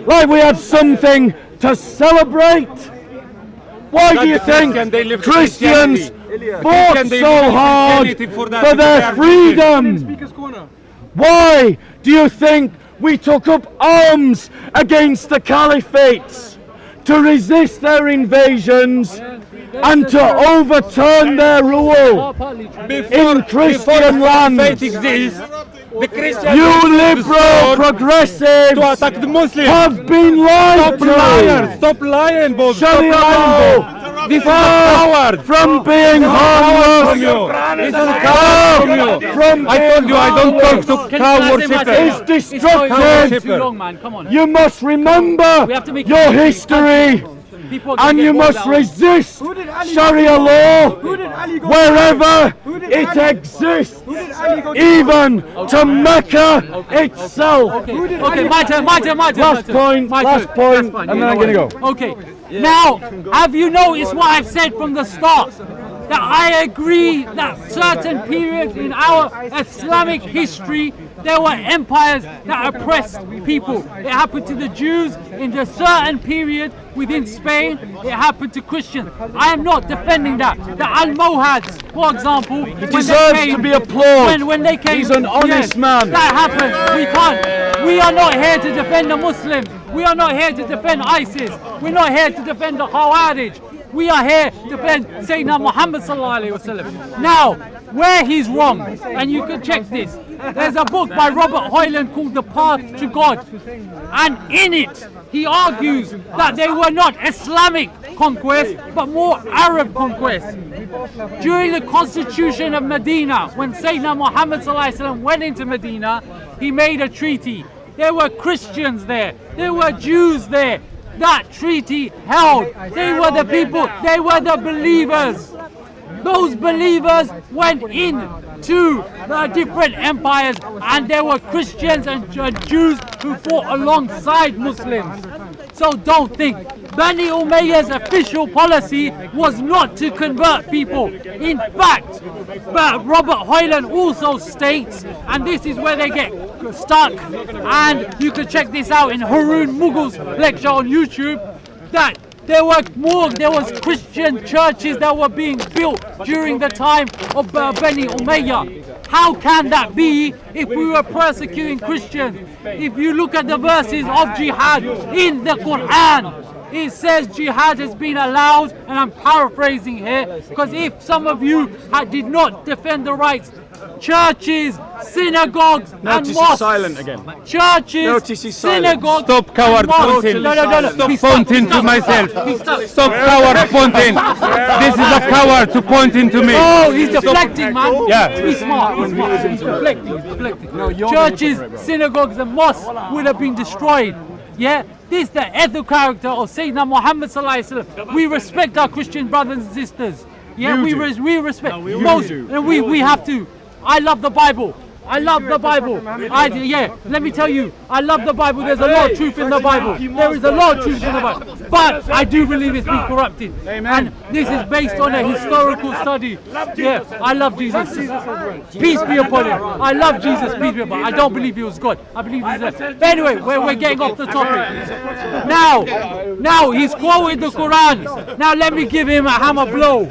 A: Like we had something to celebrate? Why do you think
E: Christian, they live
A: Christians
E: Christianity.
A: fought
E: Christian, they
A: so
E: live
A: hard
E: Christianity for that,
A: for
E: they
A: their
E: are
A: freedom? Why do you think we took up arms against the caliphates? To resist their invasions and to overturn their rule in Christian lands.
E: The Christians
A: You liberal progressives
E: to attack the Muslims.
A: have been lied to.
E: Stop lying, boss.
A: Sharia law
E: This is a coward.
A: from being harmless.
E: This is a coward from you.
A: From
E: I told you I don't talk to
D: Can
E: cow
D: I say my
E: worshippers.
D: thing?
A: It's
D: It's going on
A: destructive.
D: too long, man. Come on.
A: You must remember
D: We have to make
A: your
D: it-
A: history.
D: People are gonna
A: And
D: get
A: you
D: bogged
A: must
D: down.
A: resist
C: Who did Ali
A: Sharia
C: go
A: law
C: Who did Ali go
A: wherever
C: Who did
A: it
C: Ali-
A: exists,
C: Who did Ali go to?
A: even to Mecca itself.
D: Okay, my turn.
A: Last point,
D: That's
A: and
D: fine.
A: then
D: You
A: I'm
D: know
A: gonna
D: what?
A: go.
D: Okay. Now, have you noticed what I've said from the start? That I agree that certain periods in our Islamic history, there were empires that oppressed people. It happened to the Jews in a certain period within Spain. It happened to Christians. I am not defending that. The Almohads, for example, when they
A: deserves
D: came-
A: to be applauded.
D: When they came,
A: He's an honest man.
D: That happened. We can't. We are not here to defend the Muslims. We are not here to defend ISIS. We're not here to defend the Khawarij. We are here to defend Sayyidina Muhammad sallallahu alaihi wasallam. Now, where he's wrong, and you can check this. There's a book by Robert Hoyland called The Path to God, and in it he argues that they were not Islamic conquest, but more Arab conquest. During the constitution of Medina, when Sayyidina Muhammad sallallahu alaihi wasallam went into Medina, he made a treaty. There were Christians there. There were Jews there. That treaty held. They were the people. They were the believers. Those believers went in to the different empires, and there were Christians and Jews who fought alongside Muslims. So don't think. Bani Umayyah's official policy was not to convert people. In fact, but Robert Hoyland also states, and this is where they get stuck, and you can check this out in Haroon Mughal's lecture on YouTube, that there was Christian churches that were being built during the time of Bani Umayyah. How can that be if we were persecuting Christians? If you look at the verses of jihad in the Quran, it says jihad has been allowed, and I'm paraphrasing here, because if some of you did not defend the rights, churches, synagogues, and mosques.
A: silent again.
D: Churches,
A: Notice he's silent.
D: synagogues.
E: Stop coward
D: and mosques.
E: pointing.
D: No.
E: Stop
D: He's stuck,
E: pointing
D: he's
E: to
D: stuck.
E: myself.
D: He's stuck.
E: Stop coward pointing. This is a coward to pointing to me.
D: Oh, he's deflecting, man.
E: Yeah.
D: He's smart. He's deflecting. Churches, synagogues, and mosques would have been destroyed. Yeah, this is the ethical character of Sayyidina Muhammad sallallahu alaihi wasallam. We respect our Christian brothers and sisters. Yeah, we respect most, and we have to. I love the Bible. I love the Bible. Let me tell you, I love the Bible. There's a lot of truth in the Bible. There is a lot of truth in the Bible. But I do believe it's been corrupted. And this is based on a historical study. Yeah, I love Jesus. Peace be upon him. I love Jesus. Peace be upon him. I don't believe he was God. I believe he's a... Anyway, we're getting off the topic. Now, he's quoted the Quran. Now let me give him a hammer blow.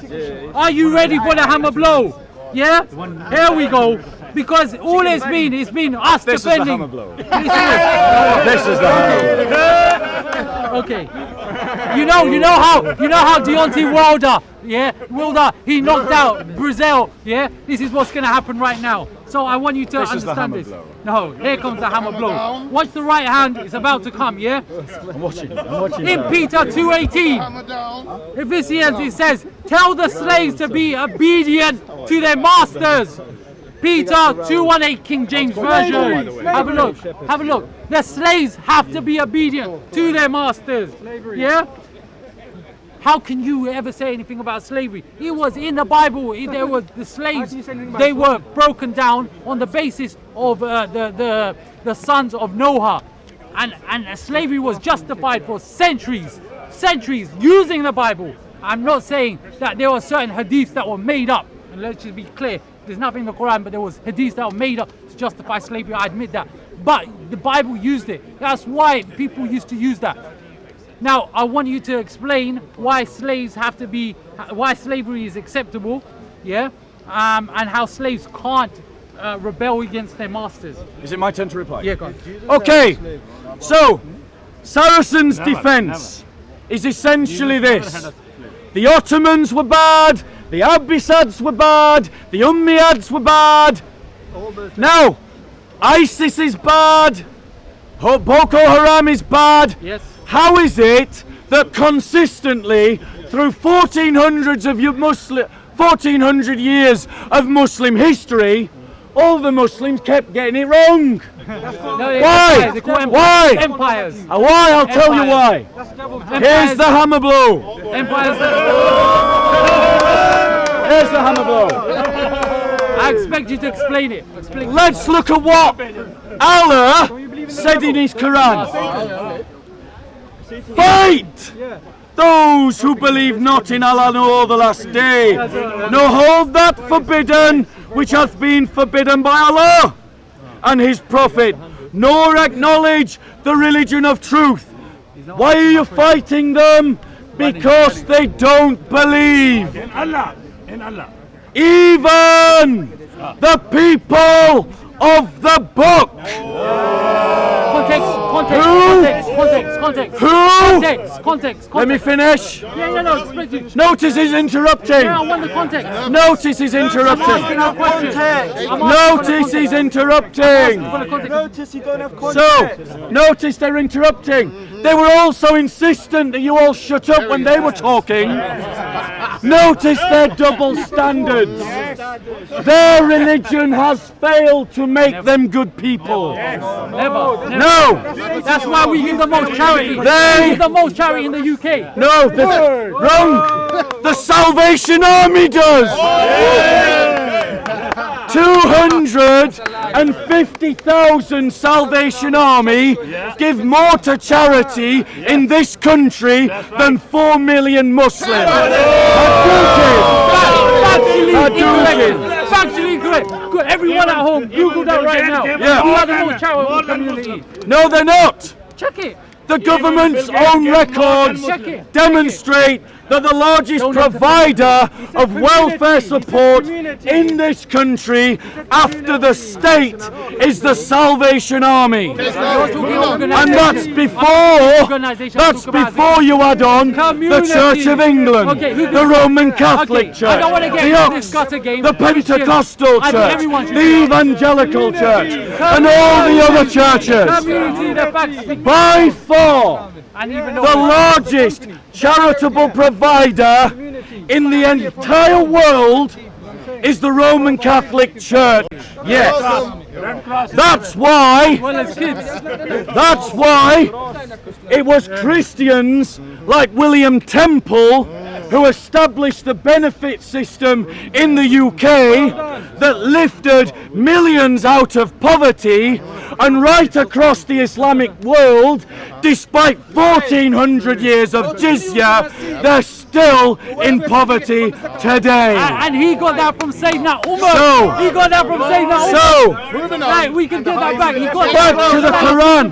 D: Are you ready for the hammer blow? Yeah? Here we go. Because all it's been us defending.
A: This is the hammer.
D: Okay. You know how Deontay Wilder, he knocked out Brazil. Yeah. This is what's going to happen right now. So I want you to understand this. No, here comes the hammer blow. Watch the right hand. It's about to come. Yeah.
A: I'm watching.
D: In Peter 2:18, Ephesians, it says, "Tell the slaves to be obedient to their masters." Peter 2:18, King James Version. Have a look. The slaves have to be obedient to their masters. Yeah? How can you ever say anything about slavery? It was in the Bible. There was the slaves. They were broken down on the basis of the sons of Noah, and slavery was justified for centuries using the Bible. I'm not saying that there were certain hadiths that were made up. And let's just be clear. There's nothing in the Quran, but there was hadiths that were made up to justify slavery. I admit that. But the Bible used it. That's why people used to use that. Now, I want you to explain why why slavery is acceptable, yeah, and how slaves can't rebel against their masters.
A: Is it my turn to reply?
D: Yeah, go on.
A: Okay, so Saracen's defense is essentially this. The Ottomans were bad, the Abbassids were bad, the Umayyads were bad. Now, ISIS is bad, Boko Haram is bad.
D: Yes.
A: How is it that consistently through 1400 years of Muslim history, all the Muslims kept getting it wrong? Why? Why?
D: Empires.
A: Why? I'll tell you why. Here's the hammer blow.
D: Empires.
A: Here's the hammer blow.
D: I expect you to explain it.
A: Let's look at what Allah said in his Quran. Fight those who believe not in Allah nor the last day, nor hold that forbidden which hath been forbidden by Allah and his Prophet, nor acknowledge the religion of truth. Why are you fighting them? Because they don't believe.
B: In Allah. In Allah.
A: Even the people of the book.
D: Context.
A: Let me finish.
D: No, explain it.
A: Notice he's interrupting.
D: I want the context.
A: Notice he's interrupting. Notice he's interrupting.
C: Notice you don't have context.
A: So, notice they're interrupting. They were also insistent that you all shut up when they were talking. Notice their double standards. Their religion has failed to make them good people.
D: Never.
A: No.
D: That's why we give the most charity.
A: They-
D: We give the most charity in the UK.
A: No, that's wrong. The Salvation Army does. 250,000 Salvation Army give more to charity in this country than 4 million Muslims.
D: Factually correct. Good. Everyone at home, Google that right now.
A: Yeah.
D: We are the most charitable community.
A: No, they're not.
D: Check it.
A: The government's own records demonstrate that the largest provider of welfare support in this country after the state is the Salvation Army. And that's before you add on the Church of England, the Roman Catholic Church, the Pentecostal Church, the Evangelical Church, and all the other churches. By far, the largest charitable provider in the entire world is the Roman Catholic Church. Yes. That's why it was Christians like William Temple who established the benefit system in the UK that lifted millions out of poverty, and right across the Islamic world, despite 1400 years of jizya, they're still in poverty today.
D: And he got that from Sayyidina Umar.
A: So-
D: he got that from Sayyidina Umar.
A: So,
D: Right, we can get that back. He got
A: back to the Quran.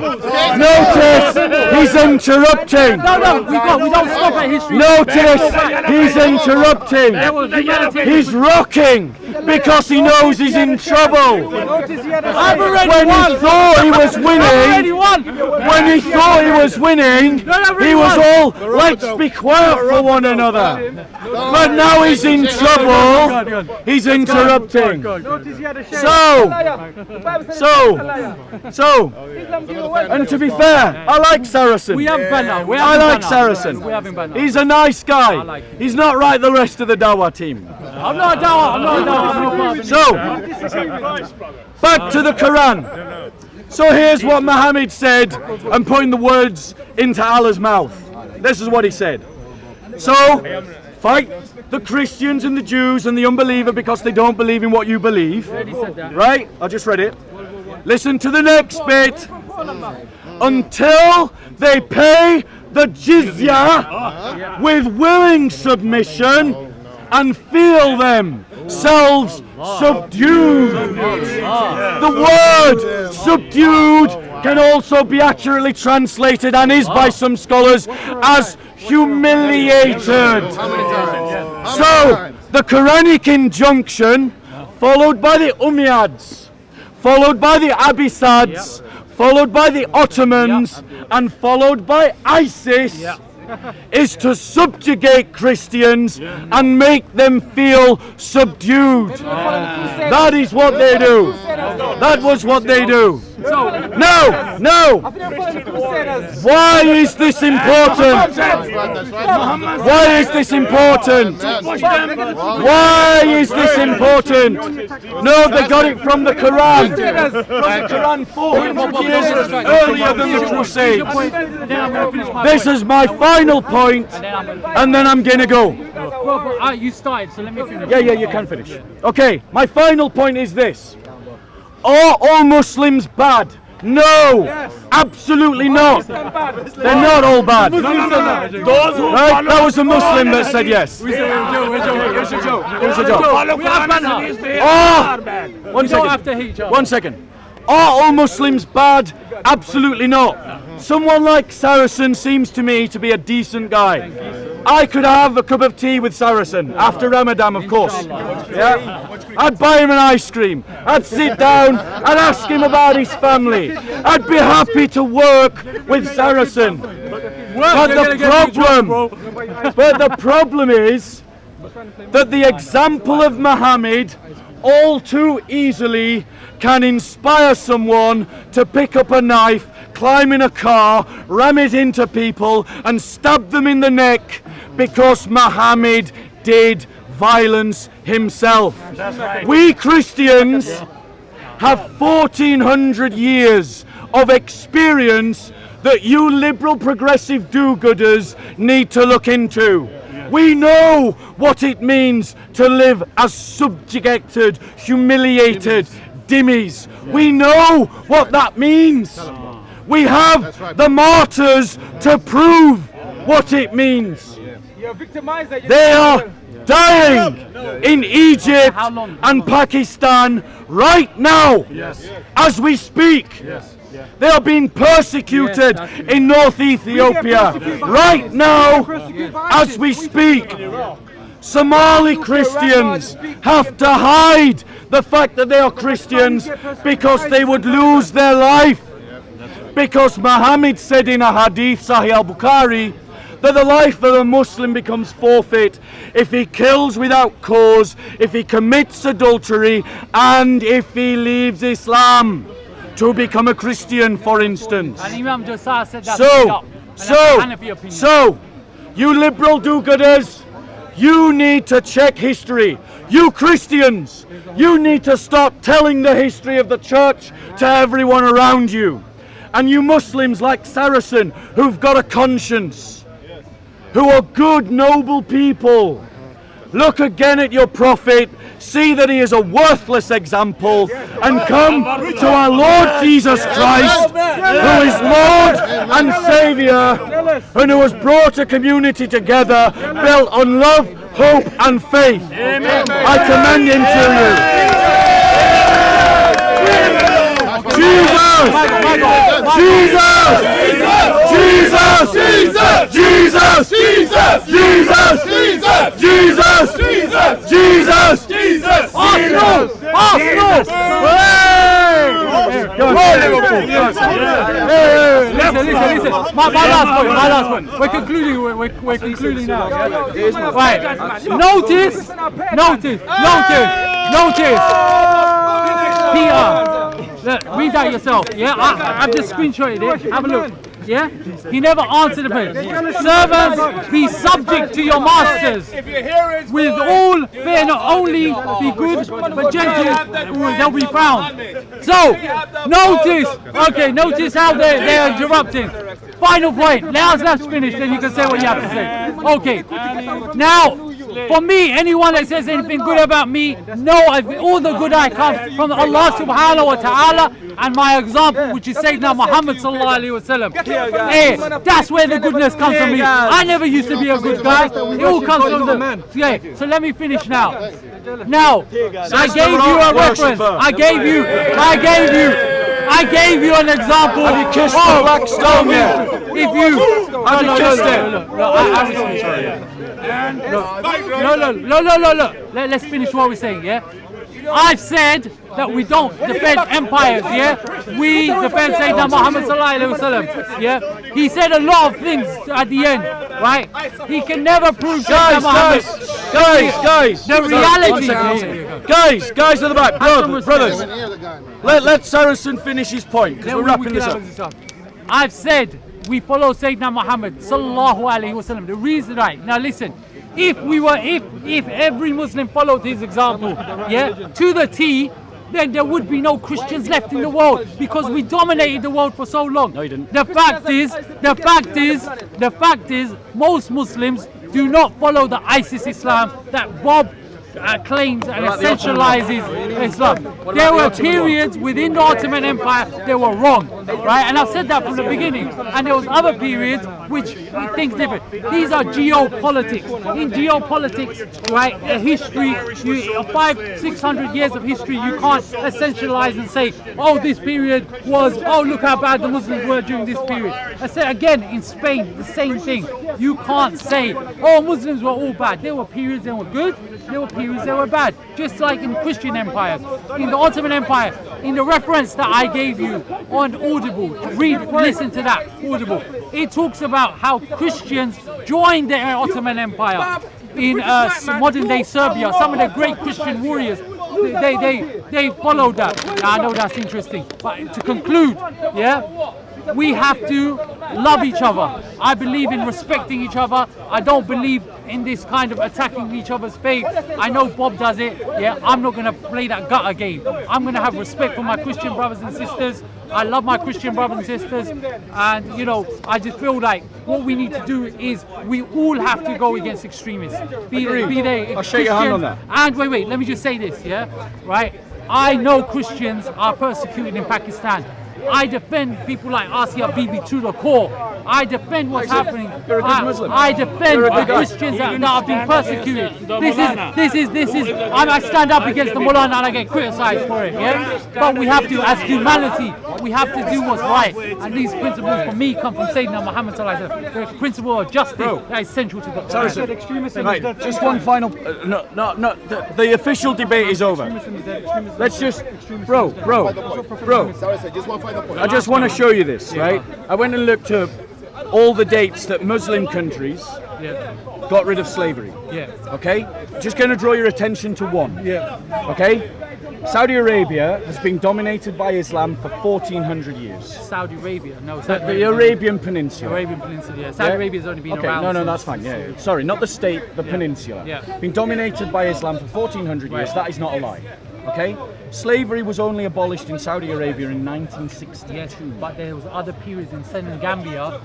A: Notice he's interrupting.
D: No, we don't stop at history.
A: Notice he's interrupting.
D: There was humanity.
A: He's rocking because he knows he's in trouble.
D: I've already
A: When
D: won.
A: he thought he was
D: I've already
A: winning,
D: won.
A: when he thought he was winning, he was all, let's be quiet for one another. But now he's in trouble, he's interrupting. So, and to be fair, I like Saracen.
D: We have banner.
A: I like Saracen.
D: We have him banner.
A: He's a nice guy. He's not like the rest of the Dawah team.
D: I'm not a dawah. I'm not a dawah.
A: So, back to the Quran. So here's what Muhammad said, and putting the words into Allah's mouth. This is what he said. So, fight the Christians and the Jews and the unbeliever because they don't believe in what you believe. Right? I just read it. Listen to the next bit. Until they pay the jizya with willing submission and feel themselves subdued. The word subdued can also be accurately translated, and is by some scholars, as humiliated. So, the Quranic injunction, followed by the Umayyads, followed by the Abbasids, followed by the Ottomans, and followed by ISIS, is to subjugate Christians and make them feel subdued. That is what they do. That was what they do. No! Why is this important? Why is this important? Why is this important? No, they got it from the Quran. From the Quran 400 years earlier than the Crusades. This is my final point, and then I'm gonna go.
D: Well, you started, so let me finish.
A: Yeah, you can finish. Okay, my final point is this. Are all Muslims bad? No, absolutely not. They're not all bad.
B: Those who
A: Right? That was a Muslim that said yes.
B: follow
A: One
D: Don't have to hate each other.
A: 1 second. Are all Muslims bad? Absolutely not. Someone like Saracen seems to me to be a decent guy. I could have a cup of tea with Saracen after Ramadan, of course. Yeah. I'd buy him an ice cream. I'd sit down and ask him about his family. I'd be happy to work with Saracen. But the problem is that the example of Muhammad all too easily can inspire someone to pick up a knife, climb in a car, ram it into people and stab them in the neck because Muhammad did violence himself. We Christians have 1400 years of experience that you liberal progressive do-gooders need to look into. We know what it means to live as subjugated, humiliated dhimmis. We know what that means. We have the martyrs to prove what it means. They are dying in Egypt and Pakistan right now as we speak. They are being persecuted in North Ethiopia right now as we speak. Somali Christians have to hide the fact that they are Christians because they would lose their life. Because Muhammad said in a hadith, Sahih al-Bukhari, that the life of a Muslim becomes forfeit if he kills without cause, if he commits adultery, and if he leaves Islam to become a Christian, for instance.
D: And Imam Josiah said that.
A: So, you liberal do-gooders, you need to check history. You Christians, you need to start telling the history of the church to everyone around you. And you Muslims like Saracen, who've got a conscience, who are good, noble people, look again at your prophet, see that he is a worthless example, and come to our Lord Jesus Christ, who is Lord and Saviour, and who has brought a community together built on love, hope and faith. I commend him to you. Jesus! Jesus! Jesus! Jesus! Jesus! Jesus! Jesus! Jesus! Arsenal! Arsenal!
D: Listen. My last point. We're concluding now. Right. Notice. Peter. Look, read that yourself. Yeah, I've just screenshotted it. Have a look. Yeah? He never answered the question. Servants, be subject to your masters. With all fear, not only be good, but gentle, they'll be found. So, notice how they're interrupting. Final point. Now let's finish, then you can say what you have to say. Okay. Now, for me, anyone that says anything good about me, all the good I come from Allah subhanahu wa ta'ala and my example, which is Sayyidina Muhammad sallallahu alayhi wa sallam. Hey, that's where the goodness comes from me. I never used to be a good guy. It all comes from the man. Yeah, so let me finish now. Now, I gave you a reference. I gave you an example.
A: Have you kissed the black stone yet?
D: If you
A: have you kissed it?
D: No. Let's finish what we're saying, yeah? I've said that we don't defend empires, yeah? We defend Sayyidina Muhammad sallallahu alaihi wasallam, yeah? He said a lot of things at the end, right? He can never prove Sayyidina Muhammad.
A: Guys,
D: The reality.
A: guys at the back, brothers. Let Saracen finish his point, because we're wrapping this up.
D: I've said we follow Sayyidina Muhammad sallallahu alaihi wasallam. The reason, right? Now listen. If every Muslim followed his example, yeah, to the T, then there would be no Christians left in the world, because we dominated the world for so long.
A: No, you didn't.
D: The fact is, most Muslims do not follow the ISIS Islam that Bob claims and essentializes Islam. There were periods within the Ottoman Empire they were wrong, right? And I've said that from the beginning. And there was other periods which things different. These are geopolitics. In geopolitics, right, a history, 500-600 years of history, you can't essentialize and say, oh, this period was, oh, look how bad the Muslims were during this period. I said again, in Spain, the same thing. You can't say, oh, Muslims were all bad. There were periods they were good, there were periods they were bad. Just like in Christian empires, in the Ottoman Empire, in the reference that I gave you on Audible, listen to that, Audible. It talks about how Christians joined the Ottoman Empire in modern day Serbia. Some of the great Christian warriors, they followed that. Now, I know that's interesting, but to conclude, yeah, we have to love each other. I believe in respecting each other. I don't believe in this kind of attacking each other's faith. I know Bob does it. Yeah, I'm not going to play that gutter game. I'm going to have respect for my Christian brothers and sisters. I love my Christian brothers and sisters, and you know, I just feel like what we need to do is we all have to go against extremists. Be they
A: I'll shake your hand on that.
D: And wait, let me just say this, yeah, right? I know Christians are persecuted in Pakistan. I defend people like Asia Bibi to the core. I defend what's happening.
A: You're a good Muslim.
D: I defend the Christians that are being persecuted. This is. I stand up against the Mullah and I get criticised for it. Yeah, but we have to, as humanity, we have to do what's right. And these principles, for me, come from Sayyidina Muhammad sallallahu alaihi wasallam. The principle of justice that is central to the Quran.
A: Right, just one final. No. The official debate is over. Let's just, bro. I just want to show you this, right? I went and looked up all the dates that Muslim countries got rid of slavery.
D: Yeah.
A: Okay? Just going to draw your attention to one.
D: Yeah.
A: Okay? Saudi Arabia has been dominated by Islam for 1400 years.
D: Saudi Arabia, no.
A: The Arabian Peninsula.
D: Arabian Peninsula, yeah. Saudi Arabia's only been around.
A: No, that's fine. Yeah. Sorry, not the state, the peninsula.
D: Yeah.
A: Been dominated by Islam for 1400 years.
D: Right.
A: That is not a lie. Okay? Slavery was only abolished in Saudi Arabia in 1962.
D: Yes, but there was other periods in Senegambia.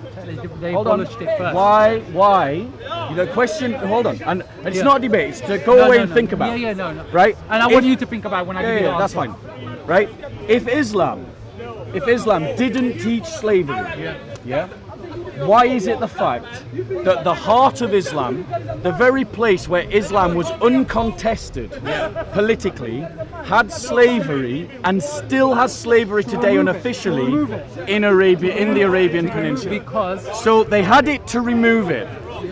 D: They
A: Hold on.
D: abolished it first.
A: Why? The question. Hold on, and it's not a debate. It's to go away and think about.
D: No.
A: Right.
D: And I want you to think about it when I give you the answer.
A: That's fine. Right. If Islam didn't teach slavery, why is it the fact that the heart of Islam, the very place where Islam was uncontested politically, had slavery and still has slavery today unofficially in the Arabian Peninsula?
D: Because
A: So they had it to remove it.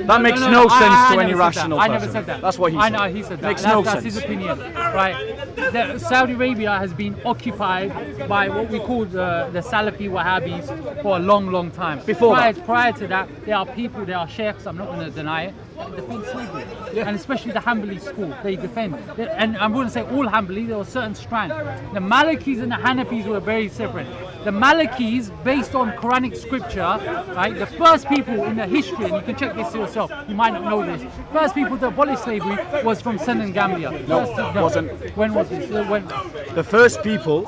A: That makes no sense to any rational person.
D: I never said that.
A: That's what he said.
D: I know he said that.
A: Makes
D: That's
A: sense.
D: his opinion, right? Saudi Arabia has been occupied by what we call the Salafi Wahhabis for a long time. Prior to that, there are sheikhs, I'm not going to deny it, that defend slavery. And especially the Hanbali school, they defend. And I wouldn't say all Hanbali, there were certain strands. The Malikis and the Hanafis were very different. The Malikis, based on Quranic scripture, right, the first people in the history, and you can check this yourself, you might not know this, first people to abolish slavery was from Senegambia.
A: No, wasn't.
D: When was this?
A: The first people,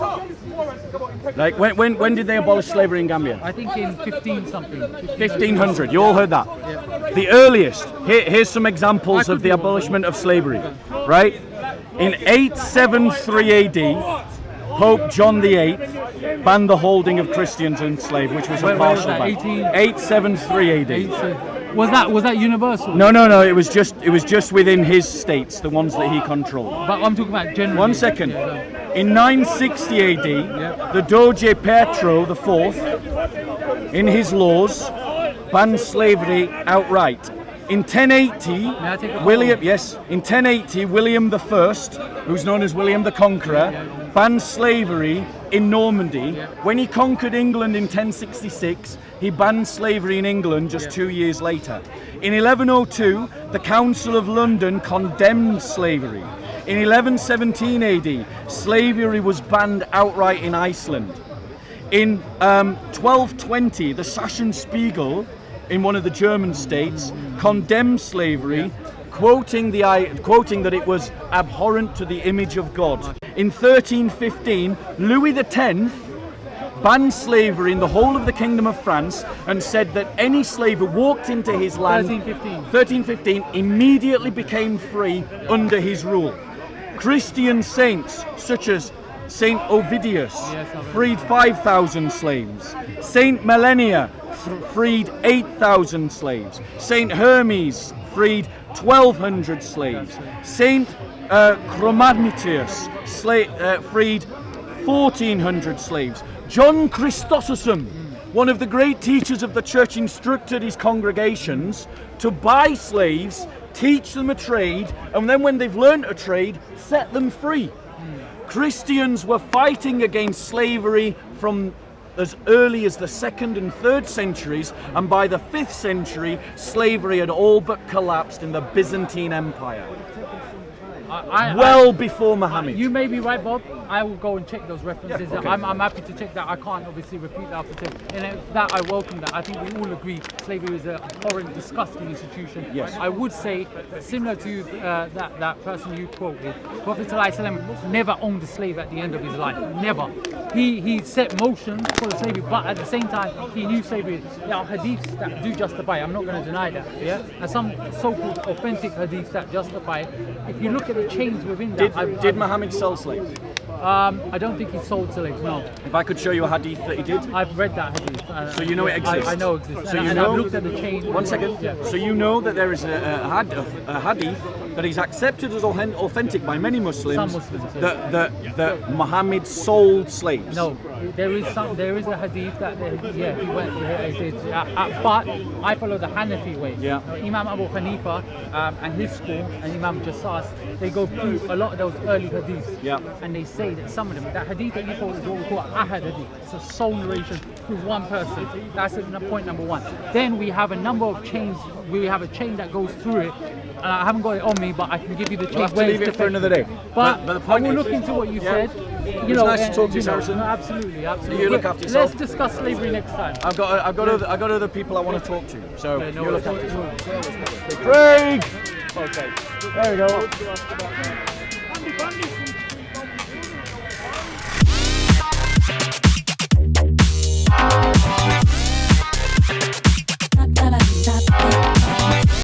A: like when did they abolish slavery in Gambia?
D: I think in 15-something.
A: 1500. You all heard that. Yeah. The earliest. Here's some examples of the abolishment of slavery. Right? In 873 AD, Pope John VIII banned the holding of Christians and slaves, which was a partial ban. 873 AD.
D: Was that universal?
A: No. It was just within his states, the ones that he controlled.
D: But I'm talking about generally.
A: 1 second. In 960 AD, the Doge Petro IV, in his laws, banned slavery outright. In 1080,
D: May I take a
A: William, yes, in 1080, William I, who's known as William the Conqueror, banned slavery in Normandy. When he conquered England in 1066, he banned slavery in England just 2 years later. In 1102, the Council of London condemned slavery. In 1117 AD, slavery was banned outright in Iceland. In 1220, the Sachsen-Spiegel, in one of the German states, condemned slavery, quoting that it was abhorrent to the image of God. In 1315, Louis X banned slavery in the whole of the Kingdom of France and said that any slave who walked into his land, 1315, immediately became free under his rule. Christian saints such as Saint Ovidius freed 5,000 slaves. Saint Melania freed 8,000 slaves. Saint Hermes freed 1,200 slaves. Saint Chromatius freed 1,400 slaves. John Chrysostom, one of the great teachers of the church, instructed his congregations to buy slaves, teach them a trade, and then when they've learned a trade, set them free. Christians were fighting against slavery from as early as the 2nd and 3rd centuries, and by the 5th century, slavery had all but collapsed in the Byzantine Empire. Well before Muhammad.
D: You may be right, Bob. I will go and check those references. Yeah, okay. I'm happy to check that. I can't obviously repeat that after 10. And that I welcome that. I think we all agree slavery is a horrid, disgusting institution.
A: Yes.
D: I would say, similar to that person you quoted, Prophet ﷺ never owned a slave at the end of his life. Never. He set motion for the slavery, but at the same time, he knew slavery. There are hadiths that do justify it. I'm not going to deny that. Yeah. And some so-called authentic hadiths that justify it. If you look at the chains within that,
A: did Muhammad sell slaves?
D: I don't think he sold slaves, no.
A: If I could show you a hadith that he did?
D: I've read that hadith.
A: So you know it exists?
D: I know it exists.
A: So you
D: and
A: know,
D: I've looked at the chain.
A: One second. Yeah. So you know that there is a hadith that is accepted as authentic by many Muslims,
D: Some Muslims say.
A: that Muhammad sold slaves?
D: No, there is a hadith that he went, but I follow the Hanafi way.
A: Yeah.
D: Imam Abu Hanifa and his school and Imam Jassas, they go through a lot of those early hadiths.
A: Yeah.
D: And they say that some of them, that hadith that you quote is what we call ahad hadith. It's a sole narration through one person. That's point number one. Then we have a number of chains. We have a chain that goes through it. And I haven't got it on me, but I can give you the chain.
A: We'll have to leave it for another day.
D: But
A: the point
D: I will
A: is,
D: look into what you said.
A: It's nice to talk to you, Saracen.
D: No, absolutely.
A: You look after yourself.
D: Let's discuss slavery next time.
A: I've got other people I want to talk to. So
D: Okay, no
A: you look
D: worries.
A: after yourself. Craig. Okay. There we go.